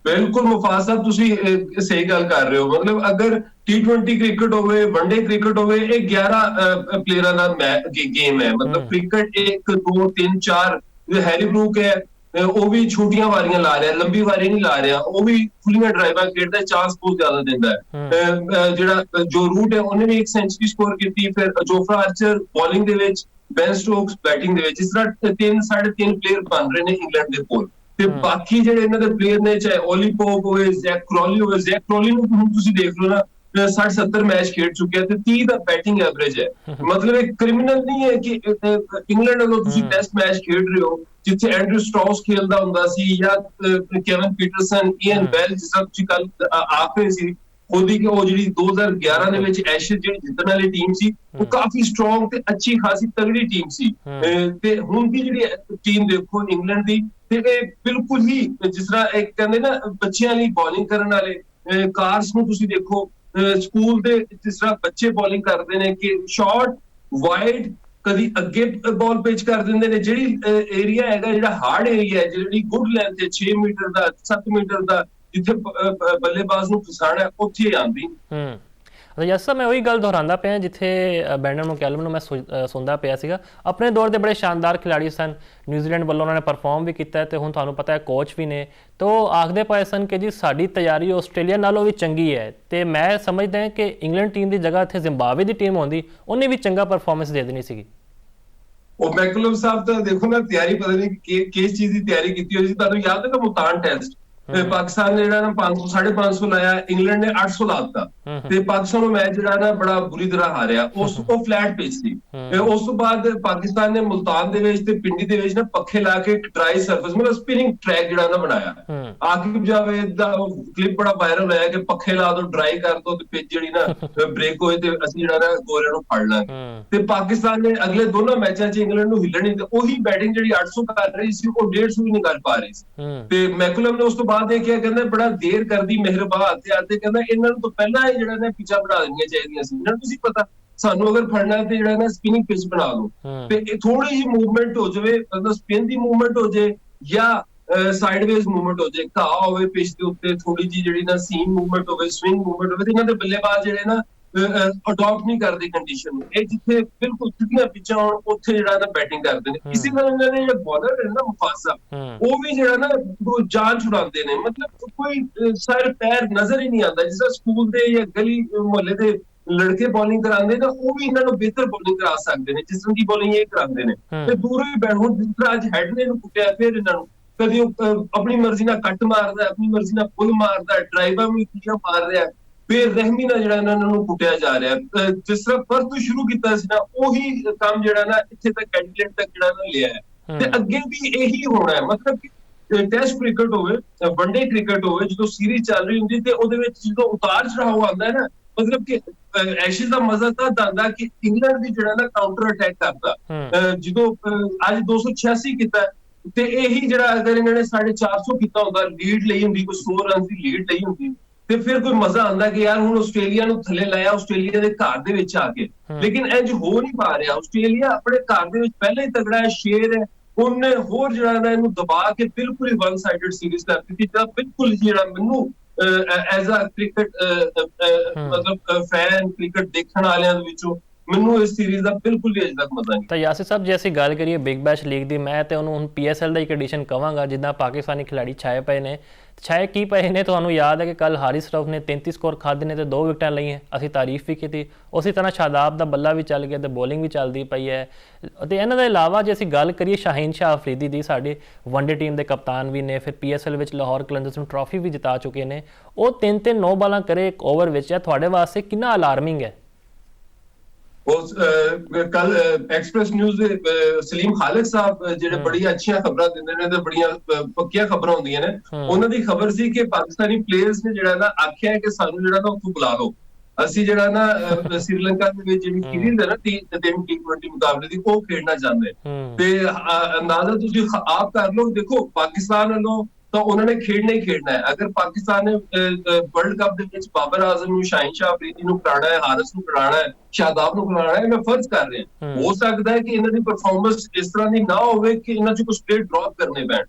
ਬਿਲਕੁਲ ਮੁਫਾਜ਼ ਸਾਹਿਬ, ਤੁਸੀਂ ਸਹੀ ਗੱਲ ਕਰ ਰਹੇ ਹੋ। ਮਤਲਬ ਅਗਰ T20 ਕ੍ਰਿਕਟ ਹੋਵੇ, ਵਨਡੇ ਕ੍ਰਿਕਟ ਹੋਵੇ, ਇਹ 11 ਪਲੇਅਰਾਂ ਦਾ ਗੇਮ ਹੈ। ਮਤਲਬ ਕ੍ਰਿਕਟ 1 2 3 4 ਹੈਰੀ ਬਰੂਕ ਹੈ ਉਹ ਵੀ ਛੋਟੀਆਂ ਵਾਰੀਆਂ ਲਾ ਰਿਹਾ, ਲੰਬੀ ਵਾਰੀ ਨਹੀਂ ਲਾ ਰਿਹਾ, ਉਹ ਵੀ ਖੁੱਲੀਆਂ ਡਰਾਈਵਾਂ ਖੇਡਦਾ, ਚਾਂਸ ਬਹੁਤ ਜ਼ਿਆਦਾ ਦਿੰਦਾ ਹੈ। ਜਿਹੜਾ ਜੋ ਰੂਟ ਹੈ ਉਹਨੇ ਵੀ 1 ਸੈਂਚੁਰੀ ਸਕੋਰ ਕੀਤੀ। ਫਿਰ ਜੋਫਰਾ ਆਰਚਰ ਬੋਲਿੰਗ ਦੇ ਵਿੱਚ, ਬੈਨ ਸਟੋਕਸ ਬੈਟਿੰਗ ਦੇ ਵਿੱਚ। ਇਸ ਤਰ੍ਹਾਂ 3-3.5 ਪਲੇਅਰ ਬਣ ਰਹੇ ਨੇ ਇੰਗਲੈਂਡ ਦੇ ਕੋਲ। ਤੇ ਬਾਕੀ ਜਿਹੜੇ ਇਹਨਾਂ ਦੇ ਪਲੇਅਰ ਨੇ, ਚਾਹੇ ਓਲੀ ਪੋਪ ਹੋਵੇ, ਜ਼ੈਕ ਕਰੋਲੀ ਹੋਵੇ। ਜ਼ੈਕ ਕਰੋਲੀ ਨੂੰ ਹੁਣ ਤੁਸੀਂ ਦੇਖ ਲਓ ਨਾ 60-70 ਮੈਚ ਖੇਡ ਚੁੱਕਿਆ ਤੇ 30 ਦਾ ਬੈਟਿੰਗ ਐਵਰੇਜ ਹੈ। ਮਤਲਬ ਇਹ ਕ੍ਰਿਮੀਨਲ ਨਹੀਂ ਹੈ ਕਿ ਇੰਗਲੈਂਡ ਵੱਲੋਂ ਤੁਸੀਂ ਟੈਸਟ ਮੈਚ ਖੇਡ ਰਹੇ ਹੋ ਜਿੱਥੇ ਐਂਡਰੂ ਸਟਰਾਉਸ ਖੇਲਦਾ ਹੁੰਦਾ ਸੀ ਜਾਂ ਕੇਵਨ ਪੀਟਰਸਨ, ਈਅਨ ਬੈਲ, ਜਿਸ ਤਰ੍ਹਾਂ ਤੁਸੀਂ ਕੱਲ ਆਖਰੇ ਸੀ ਖੁਦ ਹੀ ਕਿ ਉਹ ਜਿਹੜੀ 2011 ਦੇ ਵਿੱਚ ਐਸ਼ੇਜ਼ ਜਿਹੜੀ ਜਿੱਤਣ ਵਾਲੀ ਟੀਮ ਸੀ ਉਹ ਕਾਫੀ ਸਟਰੋਂਗ ਤੇ ਅੱਛੀ ਖਾਸੀ ਤਗੜੀ ਟੀਮ ਸੀ। ਤੇ ਹੁਣ ਦੀ ਜਿਹੜੀ ਟੀਮ ਦੇਖੋ ਇੰਗਲੈਂਡ ਦੀ, ਤੇ ਇਹ ਬਿਲਕੁਲ ਹੀ ਜਿਸ ਤਰ੍ਹਾਂ ਇੱਕ ਕਹਿੰਦੇ ਨਾ ਬੱਚਿਆਂ ਲਈ ਬੋਲਿੰਗ ਕਰਨ ਵਾਲੇ ਕਾਰਸ ਨੂੰ ਤੁਸੀਂ ਦੇਖੋ, ਸਕੂਲ ਦੇ ਜਿਸ ਤਰ੍ਹਾਂ ਬੱਚੇ ਬੋਲਿੰਗ ਕਰਦੇ ਨੇ ਕਿ ਸ਼ਾਰਟ ਵਾਈਡ ਕਦੀ ਅੱਗੇ ਬਾਲ ਪਿਚ ਕਰ ਦਿੰਦੇ ਨੇ। ਜਿਹੜੀ ਏਰੀਆ ਹੈਗਾ ਜਿਹੜਾ ਹਾਰਡ ਏਰੀਆ ਹੈ, ਜਿਹੜੀ ਗੁੱਡ ਲੈਂਥ ਹੈ 6 ਮੀਟਰ ਦਾ 7 ਮੀਟਰ ਦਾ, ਜਿੱਥੇ ਬੱਲੇਬਾਜ਼ ਨੂੰ ਫਸਾਣਾ ਉੱਥੇ ਆਉਂਦੀ। ਯਸ ਸਰ, ਮੈਂ ਉਹੀ ਗੱਲ ਦੁਹਰਾਉਂਦਾ ਪਿਆ ਜਿੱਥੇ ਬੈਂਡਨ ਮੈਕੈਲਮ ਨੂੰ ਮੈਂ ਸੁਣਦਾ ਪਿਆ ਸੀਗਾ। ਆਪਣੇ ਦੌਰ ਦੇ ਬੜੇ ਸ਼ਾਨਦਾਰ ਖਿਡਾਰੀ ਸਨ, ਨਿਊਜ਼ੀਲੈਂਡ ਵੱਲੋਂ ਉਹਨਾਂ ਨੇ ਪਰਫਾਰਮ ਵੀ ਕੀਤਾ ਤੇ ਹੁਣ ਤੁਹਾਨੂੰ ਪਤਾ ਹੈ ਕੋਚ ਵੀ ਨੇ। ਤਾਂ ਆਖਦੇ ਪਏ ਸਨ ਕਿ ਜੀ ਸਾਡੀ ਤਿਆਰੀ ਆਸਟ੍ਰੇਲੀਆ ਨਾਲੋਂ ਵੀ ਚੰਗੀ ਹੈ ਤੇ ਮੈਂ ਸਮਝਦਾ ਕਿ ਇੰਗਲੈਂਡ ਟੀਮ ਦੀ ਜਗ੍ਹਾ ਇੱਥੇ ਜ਼ਿੰਬਾਬਵੇ ਦੀ ਟੀਮ ਹੁੰਦੀ, ਉਹਨੇ ਵੀ ਚੰਗਾ ਪਰਫਾਰਮੈਂਸ ਦੇ ਦੇਣੀ ਸੀਗੀ। ਉਹ ਮੈਕਲਮ ਸਾਹਿਬ ਤਾਂ ਦੇਖੋ ਨਾ ਤਿਆਰੀ ਪਤਾ ਨਹੀਂ ਕਿਸ ਚੀਜ਼ ਦੀ ਤਿਆਰੀ ਕੀਤੀ ਹੋਈ ਸੀ। ਤੁਹਾਨੂੰ ਯਾਦ ਹੈ ਨਾ ਮੁਲਤਾਨ ਟੈਸਟ ਪਾਕਿਸਤਾਨ ਨੇ ਜਿਹੜਾ ਨਾ 500-550 ਲਾਇਆ, ਇੰਗਲੈਂਡ ਨੇ 800 ਲਾਤਾ ਤੇ ਪਾਕਿਸਤਾਨ ਨੂੰ ਮੈਚ ਜਿਹੜਾ ਨਾ ਬੜਾ ਬੁਰੀ ਤਰ੍ਹਾਂ ਹਾਰਿਆ। ਉਹ ਫਲੈਟ ਪਿਚ ਸੀ। ਉਸ ਤੋਂ ਬਾਅਦ ਪਾਕਿਸਤਾਨ ਨੇ ਮੁਲਤਾਨ ਦੇ ਵਿੱਚ ਤੇ ਪਿੰਡੀ ਦੇ ਵਿੱਚ ਨਾ ਪੱਖੇ ਲਾ ਕੇ ਡਰਾਈ ਸਰਫੇਸ ਮਤਲਬ ਸਪਿਨਿੰਗ ਟਰੈਕ ਜਿਹੜਾ ਨਾ ਬਣਾਇਆ। ਆਕਿਬ ਜਾਵੇਦ ਦਾ ਕਲਿੱਪ ਬੜਾ ਵਾਇਰਲ ਹੋਇਆ ਕਿ ਪੱਖੇ ਲਾ ਦੋ, ਡਰਾਈ ਕਰ ਦੋ ਤੇ ਪਿਚ ਜਿਹੜੀ ਨਾ ਬ੍ਰੇਕ ਹੋਏ ਤੇ ਅਸੀਂ ਜਿਹੜਾ ਨਾ ਗੋਰਿਆਂ ਨੂੰ ਫੜ ਲਾਂਗੇ। ਤੇ ਪਾਕਿਸਤਾਨ ਨੇ ਅਗਲੇ ਦੋਨੋਂ ਮੈਚਾਂ 'ਚ ਇੰਗਲੈਂਡ ਨੂੰ ਹਿੱਲਣ ਨਹੀਂ ਦਿੱਤਾ। ਉਹੀ ਬੈਟਿੰਗ ਜਿਹੜੀ 800 ਕਰ ਰਹੀ ਸੀ ਉਹ 150 ਵੀ ਨਹੀਂ ਕਰ ਪਾ ਰਹੀ ਸੀ। ਤੇ ਮੈਕਲਮ ਨੇ ਉਸ ਤੋਂ ਬਾਅਦ ਦੇਖਿਆ, ਕਹਿੰਦਾ ਬੜਾ ਦੇਰ ਕਰਦੀ ਮਿਹਰਬਾਨ ਤੇ ਅੱਜ ਕਹਿੰਦਾ ਇਹਨਾਂ ਨੂੰ ਤਾਂ ਪਹਿਲਾਂ ਇਹ ਜਿਹੜਾ ਨਾ ਪਿੱਚਾਂ ਬਣਾ ਦੇਣੀਆਂ ਚਾਹੀਦੀਆਂ ਸੀ। ਇਹਨਾਂ ਨੂੰ ਤੁਸੀਂ ਪਤਾ ਸਾਨੂੰ ਅਗਰ ਫੜਨਾ ਤੇ ਜਿਹੜਾ ਨਾ ਸਪਿਨਿੰਗ ਪਿਚ ਬਣਾ ਦੋ ਤੇ ਇਹ ਥੋੜੀ ਜਿਹੀ ਮੂਵਮੈਂਟ ਹੋ ਜਾਵੇ, ਮਤਲਬ ਸਪਿਨ ਦੀ ਮੂਵਮੈਂਟ ਹੋ ਜਾਏ ਜਾਂ ਸਾਈਡਵੇਜ਼ ਮੂਵਮੈਂਟ ਹੋ ਜਾਏ, ਘਾਹ ਹੋਵੇ ਪਿਚ ਦੇ ਉੱਤੇ, ਥੋੜੀ ਜਿਹੀ ਜਿਹੜੀ ਨਾ ਸੀਮ ਮੂਵਮੈਂਟ ਹੋਵੇ, ਸਵਿੰਗ ਮੂਵਮੈਂਟ ਹੋਵੇ, ਤੇ ਇਹਨਾਂ ਦੇ ਬੱਲੇਬਾਜ਼ ਜਿਹੜੇ ਨਾ ਅਡਾਪਟ ਨਹੀਂ ਕਰਦੇ ਕੰਡੀਸ਼ਨ ਨੂੰ। ਇਹ ਜਿੱਥੇ ਬਿਲਕੁਲ ਸਿੱਧੀਆਂ ਪਿੱਚਾਂ ਹੋਣ ਉੱਥੇ ਜਿਹੜਾ ਨਾ ਬੈਟਿੰਗ ਕਰਦੇ ਨੇ। ਇਸੇ ਤਰ੍ਹਾਂ ਇਹਨਾਂ ਦੇ ਜਿਹੜੇ ਬੋਲਰ ਨੇ ਨਾ ਮੁਫਾਸਾ, ਉਹ ਵੀ ਜਿਹੜਾ ਨਾ ਜਾਨ ਛੁਡਾਉਂਦੇ ਨੇ। ਮਤਲਬ ਕੋਈ ਸਰ ਪੈਰ ਨਜ਼ਰ ਹੀ ਨਹੀਂ ਆਉਂਦਾ। ਜਿਸ ਤਰ੍ਹਾਂ ਸਕੂਲ ਦੇ ਜਾਂ ਗਲੀ ਮੁਹੱਲੇ ਦੇ ਲੜਕੇ ਬੋਲਿੰਗ ਕਰਾਉਂਦੇ ਨਾ, ਉਹ ਵੀ ਇਹਨਾਂ ਨੂੰ ਬਿਹਤਰ ਬੋਲਿੰਗ ਕਰਾ ਸਕਦੇ ਨੇ ਜਿਸ ਤਰ੍ਹਾਂ ਦੀ ਬੋਲਿੰਗ ਇਹ ਕਰਾਉਂਦੇ ਨੇ। ਤੇ ਦੂਰੋਂ ਹੀ ਬੈਠ, ਹੁਣ ਜਿਸ ਤਰ੍ਹਾਂ ਅੱਜ ਹੈਡ ਨੇ ਇਹਨੂੰ ਕੁੱਟਿਆ, ਫਿਰ ਇਹਨਾਂ ਨੂੰ ਕਦੀ ਉਹ ਆਪਣੀ ਮਰਜ਼ੀ ਨਾਲ ਕੱਟ ਮਾਰਦਾ, ਆਪਣੀ ਮਰਜ਼ੀ ਨਾਲ ਪੁੱਲ ਮਾਰਦਾ, ਡਰਾਈਵਾਂ ਵੀ ਕੀਆਂ ਮਾਰ ਰਿਹਾ, ਬੇਰਹਿਮੀ ਨਾਲ ਜਿਹੜਾ ਇਹਨਾਂ ਨੂੰ ਕੁੱਟਿਆ ਜਾ ਰਿਹਾ। ਜਿਸ ਤਰ੍ਹਾਂ ਫਰਜ਼ ਤੋਂ ਸ਼ੁਰੂ ਕੀਤਾ ਸੀ ਨਾ, ਉਹੀ ਕੰਮ ਜਿਹੜਾ ਨਾ ਇੱਥੇ ਤੱਕ ਇੰਗਲੈਂਡ ਤੱਕ ਜਿਹੜਾ ਨਾ ਲਿਆ ਹੈ ਤੇ ਅੱਗੇ ਵੀ ਇਹੀ ਹੋਣਾ ਹੈ। ਮਤਲਬ ਕਿ ਟੈਸਟ ਕ੍ਰਿਕਟ ਹੋਵੇ, ਵਨਡੇ ਕ੍ਰਿਕਟ ਹੋਵੇ, ਜਦੋਂ ਸੀਰੀਜ਼ ਚੱਲ ਰਹੀ ਹੁੰਦੀ ਤੇ ਉਹਦੇ ਵਿੱਚ ਜਦੋਂ ਉਤਾਰ ਚੜਾਅ ਆਉਂਦਾ ਹੈ ਨਾ, ਮਤਲਬ ਕਿ ਐਸ਼ੇਜ਼ ਦਾ ਮਜ਼ਾ ਤਾਂ ਆਉਂਦਾ ਕਿ ਇੰਗਲੈਂਡ ਦੀ ਜਿਹੜਾ ਨਾ ਕਾਊਂਟਰ ਅਟੈਕ ਕਰਦਾ। ਜਦੋਂ ਅੱਜ 286 ਕੀਤਾ ਤੇ ਇਹੀ ਜਿਹੜਾ ਅਗਰ ਇਹਨਾਂ ਨੇ 450 ਕੀਤਾ ਹੁੰਦਾ, ਲੀਡ ਲਈ ਹੁੰਦੀ, ਕੋਈ 100 ਰਨ ਦੀ ਲੀਡ ਲਈ ਹੁੰਦੀ, ਤੇ ਫਿਰ ਕੋਈ ਮਜ਼ਾ ਆਉਂਦਾ ਕਿ ਯਾਰ ਹੁਣ ਆਸਟ੍ਰੇਲੀਆ ਨੂੰ ਥੱਲੇ ਲਾਇਆ ਆਸਟ੍ਰੇਲੀਆ ਦੇ ਘਰ ਦੇ ਵਿੱਚ ਆ ਕੇ। ਲੇਕਿਨ ਇੰਜ ਹੋ ਨਹੀਂ ਪਾ ਰਿਹਾ। ਆਸਟ੍ਰੇਲੀਆ ਆਪਣੇ ਘਰ ਦੇ ਵਿੱਚ ਪਹਿਲਾਂ ਹੀ ਤਗੜਾ ਹੈ, ਸ਼ੇਰ ਹੈ। ਉਹਨੇ ਹੋਰ ਜਿਹੜਾ ਨਾ ਇਹਨੂੰ ਦਬਾ ਕੇ ਬਿਲਕੁਲ ਹੀ ਵਨ ਸਾਈਡਡ ਸੀਰੀਜ਼ ਕਰ ਦਿੱਤੀ। ਤਾਂ ਬਿਲਕੁਲ ਜਿਹੜਾ ਮੈਨੂੰ ਐਜ਼ ਅ ਕ੍ਰਿਕਟ ਮਤਲਬ ਫੈਨ, ਕ੍ਰਿਕਟ ਦੇਖਣ ਵਾਲਿਆਂ ਦੇ ਵਿੱਚੋਂ ਮੈਨੂੰ ਇਸ ਸੀਰੀਜ਼ ਦਾ ਬਿਲਕੁਲ ਵੀ ਅਜੇ ਤੱਕ ਮਜ਼ਾ ਨਹੀਂ। ਤਾਂ ਯਾਸਿਰ ਸਾਹਿਬ, ਜੇ ਅਸੀਂ ਗੱਲ ਕਰੀਏ ਬਿਗ ਬੈਸ਼ ਲੀਗ ਦੀ, ਮੈਂ ਤੇ ਉਹਨੂੰ ਹੁਣ PSL ਦਾ ਇੱਕ ਐਡੀਸ਼ਨ ਕਵਾਂਗਾ। ਜਿੱਦਾਂ ਪਾਕਿਸਤਾਨੀ ਖਿਡਾਰੀ ਛਾਏ ਪਏ ਨੇ, ਛਾਏ ਕੀ ਪਏ ਨੇ, ਤੁਹਾਨੂੰ ਯਾਦ ਹੈ ਕਿ ਕੱਲ ਹਾਰਿਸ ਰਊਫ ਨੇ 33 ਸਕੋਰ ਖਾਦੇ ਨੇ ਤੇ 2 ਵਿਕਟਾਂ ਲਈਆਂ, ਅਸੀਂ ਤਾਰੀਫ ਵੀ ਕੀਤੀ। ਉਸੇ ਤਰ੍ਹਾਂ ਸ਼ਾਦਾਬ ਦਾ ਬੱਲਾ ਵੀ ਚੱਲ ਗਿਆ ਤੇ ਬੋਲਿੰਗ ਵੀ ਚੱਲਦੀ ਪਈ ਹੈ। ਅਤੇ ਇਹਨਾਂ ਦੇ ਇਲਾਵਾ ਜੇ ਅਸੀਂ ਗੱਲ ਕਰੀਏ ਸ਼ਾਹੀਨ ਸ਼ਾਹ ਅਫਰੀਦੀ ਦੀ, ਸਾਡੇ ਵਨਡੇ ਟੀਮ ਦੇ ਕਪਤਾਨ ਵੀ ਨੇ, ਫਿਰ PSL ਵਿੱਚ ਲਾਹੌਰ ਕਲੰਦਰਸ ਨੂੰ ਟਰਾਫੀ ਵੀ ਜਿਤਾ ਚੁੱਕੇ ਨੇ। ਉਹ 3-3 9 ਬਾਲਾਂ ਕਰੇ ਇੱਕ ਓਵਰ ਵਿੱਚ ਹੈ, ਤੁਹਾਡੇ ਵਾਸਤੇ ਕਿੰਨਾ ਅਲਾਰਮਿੰਗ ਹੈ? ਉਸ ਕੱਲ ਐਕਸਪ੍ਰੈਸ ਨਿਊਜ਼ ਦੇ ਸਲੀਮ ਖਾਲਿਕ ਸਾਹਿਬ ਜਿਹੜੇ ਬੜੀਆਂ ਅੱਛੀਆਂ ਖਬਰਾਂ ਦਿੰਦੇ ਨੇ ਤੇ ਬੜੀਆਂ ਪੱਕੀਆਂ ਖਬਰਾਂ ਹੁੰਦੀਆਂ ਨੇ, ਉਹਨਾਂ ਦੀ ਖਬਰ ਸੀ ਕਿ ਪਾਕਿਸਤਾਨੀ ਪਲੇਅਰਸ ਨੇ ਜਿਹੜਾ ਨਾ ਆਖਿਆ ਕਿ ਸਾਨੂੰ ਜਿਹੜਾ ਨਾ ਉੱਥੋਂ ਬੁਲਾ ਲਓ, ਅਸੀਂ ਜਿਹੜਾ ਨਾ ਸ੍ਰੀਲੰਕਾ ਦੇ ਵਿੱਚ ਜਿਹੜੀ ਸੀਰੀਜ਼ ਹੈ ਨਾ T20 ਮੁਕਾਬਲੇ ਦੀ ਉਹ ਖੇਡਣਾ ਚਾਹੁੰਦੇ। ਤੇ ਅੰਦਾਜ਼ਾ ਤੁਸੀਂ ਆਪ ਕਰ ਲਓ, ਦੇਖੋ ਪਾਕਿਸਤਾਨ ਵੱਲੋਂ ਤਾਂ ਉਹਨਾਂ ਨੇ ਖੇਡਣਾ ਹੀ ਖੇਡਣਾ ਹੈ। ਅਗਰ ਪਾਕਿਸਤਾਨ ਨੇ ਵਰਲਡ ਕੱਪ ਦੇ ਵਿੱਚ ਬਾਬਰ ਆਜ਼ਮ ਨੂੰ, ਸ਼ਾਹੀਨ ਸ਼ਾਹ ਅਫਰੀਦੀ ਨੂੰ ਖਿਡਾਉਣਾ ਹੈ, ਹਾਰਿਸ ਨੂੰ ਖਿਡਾਉਣਾ ਹੈ, ਸ਼ਾਦਾਬ ਨੂੰ ਖਿਡਾਉਣਾ ਹੈ, ਮੈਂ ਫਰਜ਼ ਕਰ ਰਿਹਾ ਹੋ ਸਕਦਾ ਹੈ ਕਿ ਇਹਨਾਂ ਦੀ ਪਰਫਾਰਮੈਂਸ ਇਸ ਤਰ੍ਹਾਂ ਦੀ ਨਾ ਹੋਵੇ ਕਿ ਇਹਨਾਂ 'ਚ ਕੁਝ ਪਲੇਅਰ ਡ੍ਰੌਪ ਕਰਨੇ ਪੈਣ,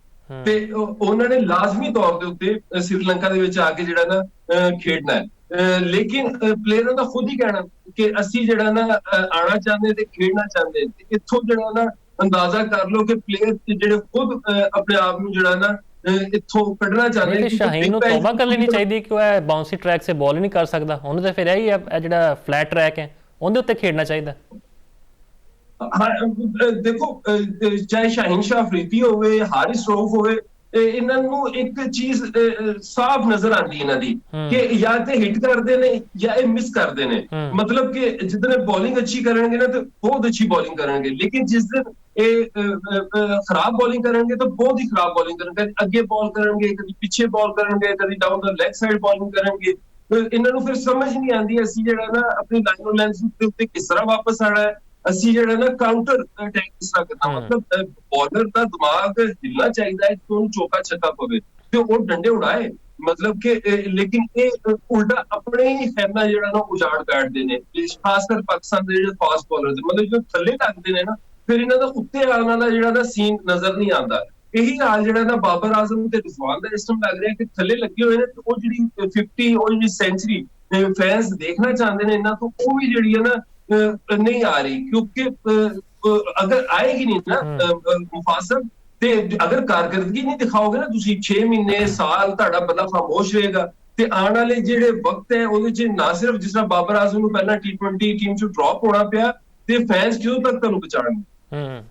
ਤੇ ਉਹਨਾਂ ਨੇ ਲਾਜ਼ਮੀ ਤੌਰ ਦੇ ਉੱਤੇ ਸ੍ਰੀਲੰਕਾ ਦੇ ਵਿੱਚ ਆ ਕੇ ਜਿਹੜਾ ਨਾ ਖੇਡਣਾ ਹੈ। ਲੇਕਿਨ ਪਲੇਅਰਾਂ ਦਾ ਖੁਦ ਹੀ ਕਹਿਣਾ ਕਿ ਅਸੀਂ ਜਿਹੜਾ ਨਾ ਆਉਣਾ ਚਾਹੁੰਦੇ ਤੇ ਖੇਡਣਾ ਚਾਹੁੰਦੇ, ਇੱਥੋਂ ਜਿਹੜਾ ਨਾ ਅੰਦਾਜ਼ਾ ਕਰ ਲਓ ਕਿ ਪਲੇਅਰ ਜਿਹੜੇ ਖੁਦ ਆਪਣੇ ਆਪ ਨੂੰ ਜਿਹੜਾ ਨਾ ਇੱਥੋਂ ਕੱਢਣਾ ਚਾਹੁੰਦੇ ਨੇ। ਸ਼ਾਹੀਨ ਨੂੰ ਤੌਬਾ ਕਰ ਲੈਣੀ ਚਾਹੀਦੀ ਕਿ ਉਹ ਬਾਉਂਸੀ ਟਰੈਕ ਸੇ ਬਾਲ ਹੀ ਨਹੀਂ ਕਰ ਸਕਦਾ, ਉਹਨੂੰ ਤਾਂ ਫਿਰ ਇਹੀ ਹੈ ਜਿਹੜਾ ਫਲੈਟ ਟਰੈਕ ਹੈ ਉਹਦੇ ਉੱਤੇ ਖੇਡਣਾ ਚਾਹੀਦਾ। ਹਾਂ ਦੇਖੋ, ਚਾਹੇ ਸ਼ਾਹੀਨ ਸ਼ਾਹ ਅਫਰੀਦੀ ਹੋਵੇ, ਹਾਰਿਸ ਰਊਫ ਹੋਵੇ, ਇਹਨਾਂ ਨੂੰ ਇੱਕ ਚੀਜ਼ ਸਾਫ਼ ਨਜ਼ਰ ਆਉਂਦੀ ਇਹਨਾਂ ਦੀ ਕਿ ਜਾਂ ਤੇ ਹਿੱਟ ਕਰਦੇ ਨੇ ਜਾਂ ਇਹ ਮਿਸ ਕਰਦੇ ਨੇ। ਮਤਲਬ ਕਿ ਜਿੱਦਨੇ ਬੋਲਿੰਗ ਅੱਛੀ ਕਰਨਗੇ ਨਾ ਤੇ ਬਹੁਤ ਅੱਛੀ ਬੋਲਿੰਗ ਕਰਨਗੇ, ਲੇਕਿਨ ਜਿਸ ਦਿਨ ਇਹ ਖਰਾਬ ਬੋਲਿੰਗ ਕਰਨਗੇ ਤਾਂ ਬਹੁਤ ਹੀ ਖਰਾਬ ਬੋਲਿੰਗ ਕਰਨਗੇ, ਅੱਗੇ ਬਾਲ ਕਰਨਗੇ, ਕਦੀ ਪਿੱਛੇ ਬਾਲ ਕਰਨਗੇ, ਕਦੀ ਡਾਊਨ ਦਾ ਲੈਗ ਸਾਈਡ ਬੋਲਿੰਗ ਕਰਨਗੇ। ਇਹਨਾਂ ਨੂੰ ਫਿਰ ਸਮਝ ਨਹੀਂ ਆਉਂਦੀ ਅਸੀਂ ਜਿਹੜਾ ਨਾ ਆਪਣੀ ਲਾਈਨ ਲੈਂਸ ਦੇ ਉੱਤੇ ਕਿਸ ਤਰ੍ਹਾਂ ਵਾਪਸ ਆਣਾ ਹੈ, ਅਸੀਂ ਜਿਹੜਾ ਨਾ ਕਾਊਂਟਰ ਅਟੈਕ ਕਿਸ ਤਰ੍ਹਾਂ ਕਰਨਾ। ਮਤਲਬ ਬੋਲਰ ਦਾ ਦਿਮਾਗ ਹਿੱਲਣਾ ਚਾਹੀਦਾ ਹੈ ਕਿ ਉਹਨੂੰ ਚੌਕਾ ਛੱਕਾ ਪਵੇ ਤੇ ਉਹ ਡੰਡੇ ਉਡਾਏ, ਮਤਲਬ ਕਿ ਲੇਕਿਨ ਇਹ ਉਲਟਾ ਆਪਣੇ ਹੀ ਖੈਮਾ ਜਿਹੜਾ ਨਾ ਉਜਾੜ ਬੈਠਦੇ ਨੇ, ਖਾਸ ਕਰ ਪਾਕਿਸਤਾਨ ਦੇ ਜਿਹੜੇ ਫਾਸਟ ਬੋਲਰ ਮਤਲਬ ਜੋ ਥੱਲੇ ਲੱਗਦੇ ਨੇ ਨਾ, ਫਿਰ ਇਹਨਾਂ ਦਾ ਉੱਤੇ ਆਉਣ ਵਾਲਾ ਜਿਹੜਾ ਨਾ ਸੀਨ ਨਜ਼ਰ ਨਹੀਂ ਆਉਂਦਾ। ਇਹੀ ਹਾਲ ਜਿਹੜਾ ਨਾ ਬਾਬਰ ਆਜ਼ਮ ਤੇ ਰਿਜ਼ਵਾਨ ਦਾ ਇਸ ਟਾਈਮ ਲੱਗ ਰਿਹਾ ਕਿ ਥੱਲੇ ਲੱਗੇ ਹੋਏ ਨੇ, ਤੇ ਉਹ ਜਿਹੜੀ 50 ਉਹ ਜਿਹੜੀ ਸੈਂਚਰੀ ਫੈਨਸ ਦੇਖਣਾ ਚਾਹੁੰਦੇ ਨੇ ਇਹਨਾਂ ਤੋਂ, ਉਹ ਵੀ ਜਿਹੜੀ ਹੈ ਨਾ ਨਹੀਂ ਆ ਰਹੀ, ਕਿਉਂਕਿ ਅਗਰ ਆਏਗੀ ਨਹੀਂ ਨਾ ਮੁਫਾਸਲ, ਤੇ ਅਗਰ ਕਾਰਗਰਦਗੀ ਨਹੀਂ ਦਿਖਾਓਗੇ ਨਾ ਤੁਸੀਂ 6 ਮਹੀਨੇ ਸਾਲ ਤੁਹਾਡਾ ਬੰਦਾ ਖਾਮੋਸ਼ ਰਹੇਗਾ, ਤੇ ਆਉਣ ਵਾਲੇ ਜਿਹੜੇ ਵਕਤ ਹੈ ਉਹਦੇ 'ਚ ਨਾ ਸਿਰਫ ਜਿਸ ਤਰ੍ਹਾਂ ਬਾਬਰ ਆਜ਼ਮ ਨੂੰ ਪਹਿਲਾਂ T20 ਟੀਮ 'ਚੋਂ ਡ੍ਰੌਪ ਹੋਣਾ ਪਿਆ, ਤੇ ਫੈਨਸ ਕਿਉਂ ਤੱਕ ਤੁਹਾਨੂੰ ਬਚਾਉਣਗੇ।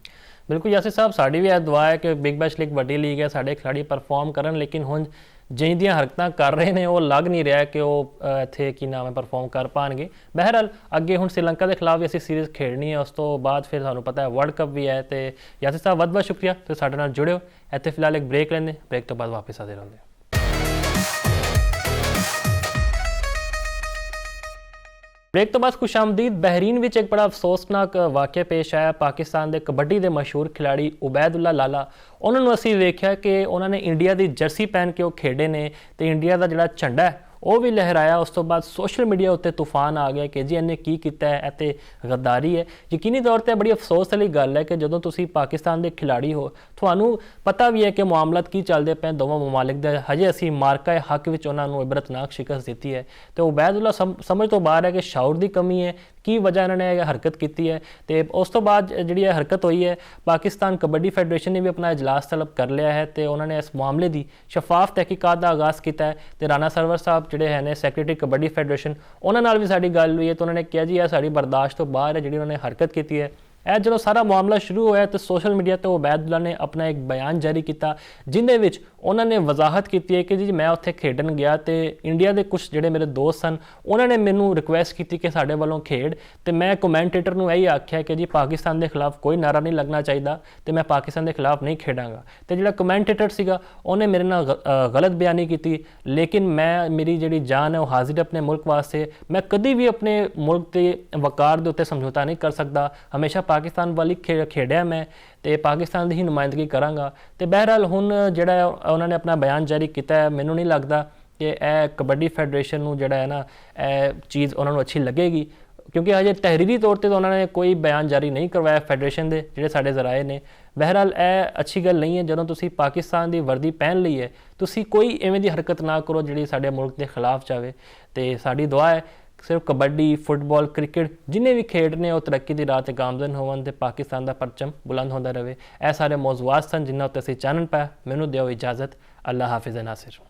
ਬਿਲਕੁਲ ਯਾਸਿਰ ਸਾਹਿਬ, ਸਾਡੀ ਵੀ ਇਹ ਦੁਆ ਹੈ ਕਿ ਬਿਗ ਬੈਸ਼ ਲੀਗ ਵੱਡੀ ਲੀਗ ਹੈ, ਸਾਡੇ ਖਿਡਾਰੀ ਪਰਫਾਰਮ ਕਰਨ, ਲੇਕਿਨ ਹੁਣ ਜਿਹੜੀਆਂ ਹਰਕਤਾਂ ਕਰ ਰਹੇ ਨੇ ਉਹ ਲੱਗ ਨਹੀਂ ਰਿਹਾ ਕਿ ਉਹ ਇੱਥੇ ਕੀ ਨਾਮ ਹੈ ਪਰਫਾਰਮ ਕਰ ਪਾਉਣਗੇ। ਬਹਿਰਹਾਲ ਅੱਗੇ ਹੁਣ ਸ੍ਰੀਲੰਕਾ ਦੇ ਖਿਲਾਫ ਵੀ ਅਸੀਂ ਸੀਰੀਜ਼ ਖੇਡਣੀ ਹੈ, ਉਸ ਤੋਂ ਬਾਅਦ ਫਿਰ ਤੁਹਾਨੂੰ ਪਤਾ ਹੈ ਵਰਲਡ ਕੱਪ ਵੀ ਹੈ। ਤੇ ਯਾਸਿਰ ਸਾਹਿਬ ਬਹੁਤ ਬਹੁਤ ਸ਼ੁਕਰੀਆ ਤੁਸੀਂ ਸਾਡੇ ਨਾਲ ਜੁੜਿਓ। ਇੱਥੇ ਫਿਲਹਾਲ ਇੱਕ ਬ੍ਰੇਕ ਲੈਂਦੇ, ਬ੍ਰੇਕ ਤੋਂ ਬਾਅਦ ਵਾਪਸ ਆਦੇ ਰਹਿੰਦੇ। ब्रेक तो बाद खुशामदीद। बहरीन में एक बड़ा अफसोसनाक वाक़या पेश आया। पाकिस्तान के कबड्डी के मशहूर खिलाड़ी उबैदुल्ला लाला, उन्होंने असीं वेख्या कि उन्होंने इंडिया की जर्सी पहन के वो खेडे ने तो इंडिया का जिहड़ा झंडा है ਉਹ ਵੀ ਲਹਿਰਾਇਆ। ਉਸ ਤੋਂ ਬਾਅਦ ਸੋਸ਼ਲ ਮੀਡੀਆ ਉੱਤੇ ਤੂਫਾਨ ਆ ਗਿਆ ਕਿ ਜੀ ਇਹਨੇ ਕੀ ਕੀਤਾ ਹੈ, ਇਹ ਤੇ ਗੱਦਾਰੀ ਹੈ। ਯਕੀਨੀ ਤੌਰ 'ਤੇ ਬੜੀ ਅਫਸੋਸ ਵਾਲੀ ਗੱਲ ਹੈ ਕਿ ਜਦੋਂ ਤੁਸੀਂ ਪਾਕਿਸਤਾਨ ਦੇ ਖਿਡਾਰੀ ਹੋ, ਤੁਹਾਨੂੰ ਪਤਾ ਵੀ ਹੈ ਕਿ ਮਾਮਲਾਤ ਕੀ ਚੱਲਦੇ ਪਏ ਦੋਵਾਂ ਮਮਾਲਿਕ ਦੇ, ਹਜੇ ਅਸੀਂ ਮਾਰਕਾ ਹੱਕ ਵਿੱਚ ਉਹਨਾਂ ਨੂੰ ਇਬਰਤਨਾਕ ਸ਼ਿਕਸਤ ਦਿੱਤੀ ਹੈ। ਤੇ ਉਬੈਦੁੱਲਾ ਸਮਝ ਤੋਂ ਬਾਹਰ ਹੈ ਕਿ ਸ਼ਾਉਰ ਦੀ ਕਮੀ ਹੈ, ਕੀ ਵਜ੍ਹਾ ਇਹਨਾਂ ਨੇ ਇਹ ਹਰਕਤ ਕੀਤੀ ਹੈ। ਤੇ ਉਸ ਤੋਂ ਬਾਅਦ ਜਿਹੜੀ ਇਹ ਹਰਕਤ ਹੋਈ ਹੈ, ਪਾਕਿਸਤਾਨ ਕਬੱਡੀ ਫੈਡਰੇਸ਼ਨ ਨੇ ਵੀ ਆਪਣਾ ਇਜਲਾਸ ਤਲਬ ਕਰ ਲਿਆ ਹੈ ਤੇ ਉਹਨਾਂ ਨੇ ਇਸ ਮਾਮਲੇ ਦੀ ਸ਼ਫਾਫ ਤਹਿਕੀਕਾਤ ਦਾ ਆਗਾਜ਼ ਕੀਤਾ ਹੈ। ਤੇ ਰਾਣਾ ਸਰਵਰ ਸਾਹਿਬ ਜਿਹੜੇ ਹੈ ਨੇ ਸੈਕਟਰੀ ਕਬੱਡੀ ਫੈਡਰੇਸ਼ਨ, ਉਹਨਾਂ ਨਾਲ ਵੀ ਸਾਡੀ ਗੱਲ ਹੋਈ ਹੈ ਤੇ ਉਹਨਾਂ ਨੇ ਕਿਹਾ ਜੀ ਇਹ ਸਾਡੀ ਬਰਦਾਸ਼ਤ ਤੋਂ ਬਾਹਰ ਹੈ ਜਿਹੜੀ ਉਹਨਾਂ ਨੇ ਹਰਕਤ ਕੀਤੀ ਹੈ। ਇਹ ਜਦੋਂ ਸਾਰਾ ਮਾਮਲਾ ਸ਼ੁਰੂ ਹੋਇਆ ਤਾਂ ਸੋਸ਼ਲ ਮੀਡੀਆ 'ਤੇ ਉਬੈਦੁੱਲਾ ਨੇ ਆਪਣਾ ਇੱਕ ਬਿਆਨ ਜਾਰੀ ਕੀਤਾ, ਜਿਹਦੇ ਵਿੱਚ ਉਹਨਾਂ ਨੇ ਵਜ਼ਾਹਤ ਕੀਤੀ ਹੈ ਕਿ ਜੀ ਮੈਂ ਉੱਥੇ ਖੇਡਣ ਗਿਆ ਤੇ ਇੰਡੀਆ ਦੇ ਕੁਝ ਜਿਹੜੇ ਮੇਰੇ ਦੋਸਤ ਸਨ ਉਹਨਾਂ ਨੇ ਮੈਨੂੰ ਰਿਕੁਐਸਟ ਕੀਤੀ ਕਿ ਸਾਡੇ ਵੱਲੋਂ ਖੇਡ, ਤੇ ਮੈਂ ਕਮੈਂਟੇਟਰ ਨੂੰ ਇਹੀ ਆਖਿਆ ਕਿ ਜੀ ਪਾਕਿਸਤਾਨ ਦੇ ਖਿਲਾਫ ਕੋਈ ਨਾਰਾ ਨਹੀਂ ਲੱਗਣਾ ਚਾਹੀਦਾ ਤੇ ਮੈਂ ਪਾਕਿਸਤਾਨ ਦੇ ਖਿਲਾਫ ਨਹੀਂ ਖੇਡਾਂਗਾ। ਤੇ ਜਿਹੜਾ ਕਮੈਂਟੇਟਰ ਸੀਗਾ ਉਹਨੇ ਮੇਰੇ ਨਾਲ ਗਲਤ ਬਿਆਨੀ ਕੀਤੀ, ਲੇਕਿਨ ਮੇਰੀ ਜਿਹੜੀ ਜਾਨ ਹੈ ਉਹ ਹਾਜ਼ਰ ਆਪਣੇ ਮੁਲਕ ਵਾਸਤੇ, ਮੈਂ ਕਦੀ ਵੀ ਆਪਣੇ ਮੁਲਕ ਦੇ ਵਕਾਰ ਦੇ ਉੱਤੇ ਸਮਝੌਤਾ ਨਹੀਂ ਕਰ ਸਕਦਾ। ਹਮੇਸ਼ਾ ਪਾਕਿਸਤਾਨ ਵਾਲੀ ਖੇਡਿਆ ਮੈਂ ਤੇ ਪਾਕਿਸਤਾਨ ਦੀ ਹੀ ਨੁਮਾਇੰਦਗੀ ਕਰਾਂਗਾ। ਤੇ ਬਹਿਰਹਾਲ ਹੁਣ ਜਿਹੜਾ ਉਹਨਾਂ ਨੇ ਆਪਣਾ ਬਿਆਨ ਜਾਰੀ ਕੀਤਾ ਹੈ, ਮੈਨੂੰ ਨਹੀਂ ਲੱਗਦਾ ਕਿ ਇਹ ਕਬੱਡੀ ਫੈਡਰੇਸ਼ਨ ਨੂੰ ਜਿਹੜਾ ਹੈ ਨਾ ਇਹ ਚੀਜ਼ ਉਹਨਾਂ ਨੂੰ ਅੱਛੀ ਲੱਗੇਗੀ, ਕਿਉਂਕਿ ਹਜੇ ਤਹਿਰੀਰੀ ਤੌਰ 'ਤੇ ਤਾਂ ਉਹਨਾਂ ਨੇ ਕੋਈ ਬਿਆਨ ਜਾਰੀ ਨਹੀਂ ਕਰਵਾਇਆ ਫੈਡਰੇਸ਼ਨ ਦੇ ਜਿਹੜੇ ਸਾਡੇ ਜ਼ਰਾਏ ਨੇ। ਬਹਿਰਹਾਲ ਇਹ ਅੱਛੀ ਗੱਲ ਨਹੀਂ ਹੈ, ਜਦੋਂ ਤੁਸੀਂ ਪਾਕਿਸਤਾਨ ਦੀ ਵਰਦੀ ਪਹਿਨ ਲਈ ਹੈ ਤੁਸੀਂ ਕੋਈ ਐਵੇਂ ਦੀ ਹਰਕਤ ਨਾ ਕਰੋ ਜਿਹੜੀ ਸਾਡੇ ਮੁਲਕ ਦੇ ਖਿਲਾਫ ਜਾਵੇ। ਤੇ ਸਾਡੀ ਦੁਆ ਹੈ ਸਿਰਫ ਕਬੱਡੀ, ਫੁੱਟਬਾਲ, ਕ੍ਰਿਕਟ ਜਿੰਨੇ ਵੀ ਖੇਡ ਨੇ ਉਹ ਤਰੱਕੀ ਦੀ ਰਾਹ 'ਤੇ ਗਾਮਜ਼ਨ ਹੋਣ ਤੇ ਪਾਕਿਸਤਾਨ ਦਾ ਪਰਚਮ ਬੁਲੰਦ ਹੁੰਦਾ ਰਹੇ। ਇਹ ਸਾਰੇ ਮੌਜ਼ੂਆਤ ਸਨ ਜਿਨ੍ਹਾਂ ਉੱਤੇ ਅਸੀਂ ਚਾਨਣ ਪਾਇਆ। ਮੈਨੂੰ ਦਿਓ ਇਜਾਜ਼ਤ। ਅੱਲਾ ਹਾਫਿਜ਼ ਨਾਸਿਰ।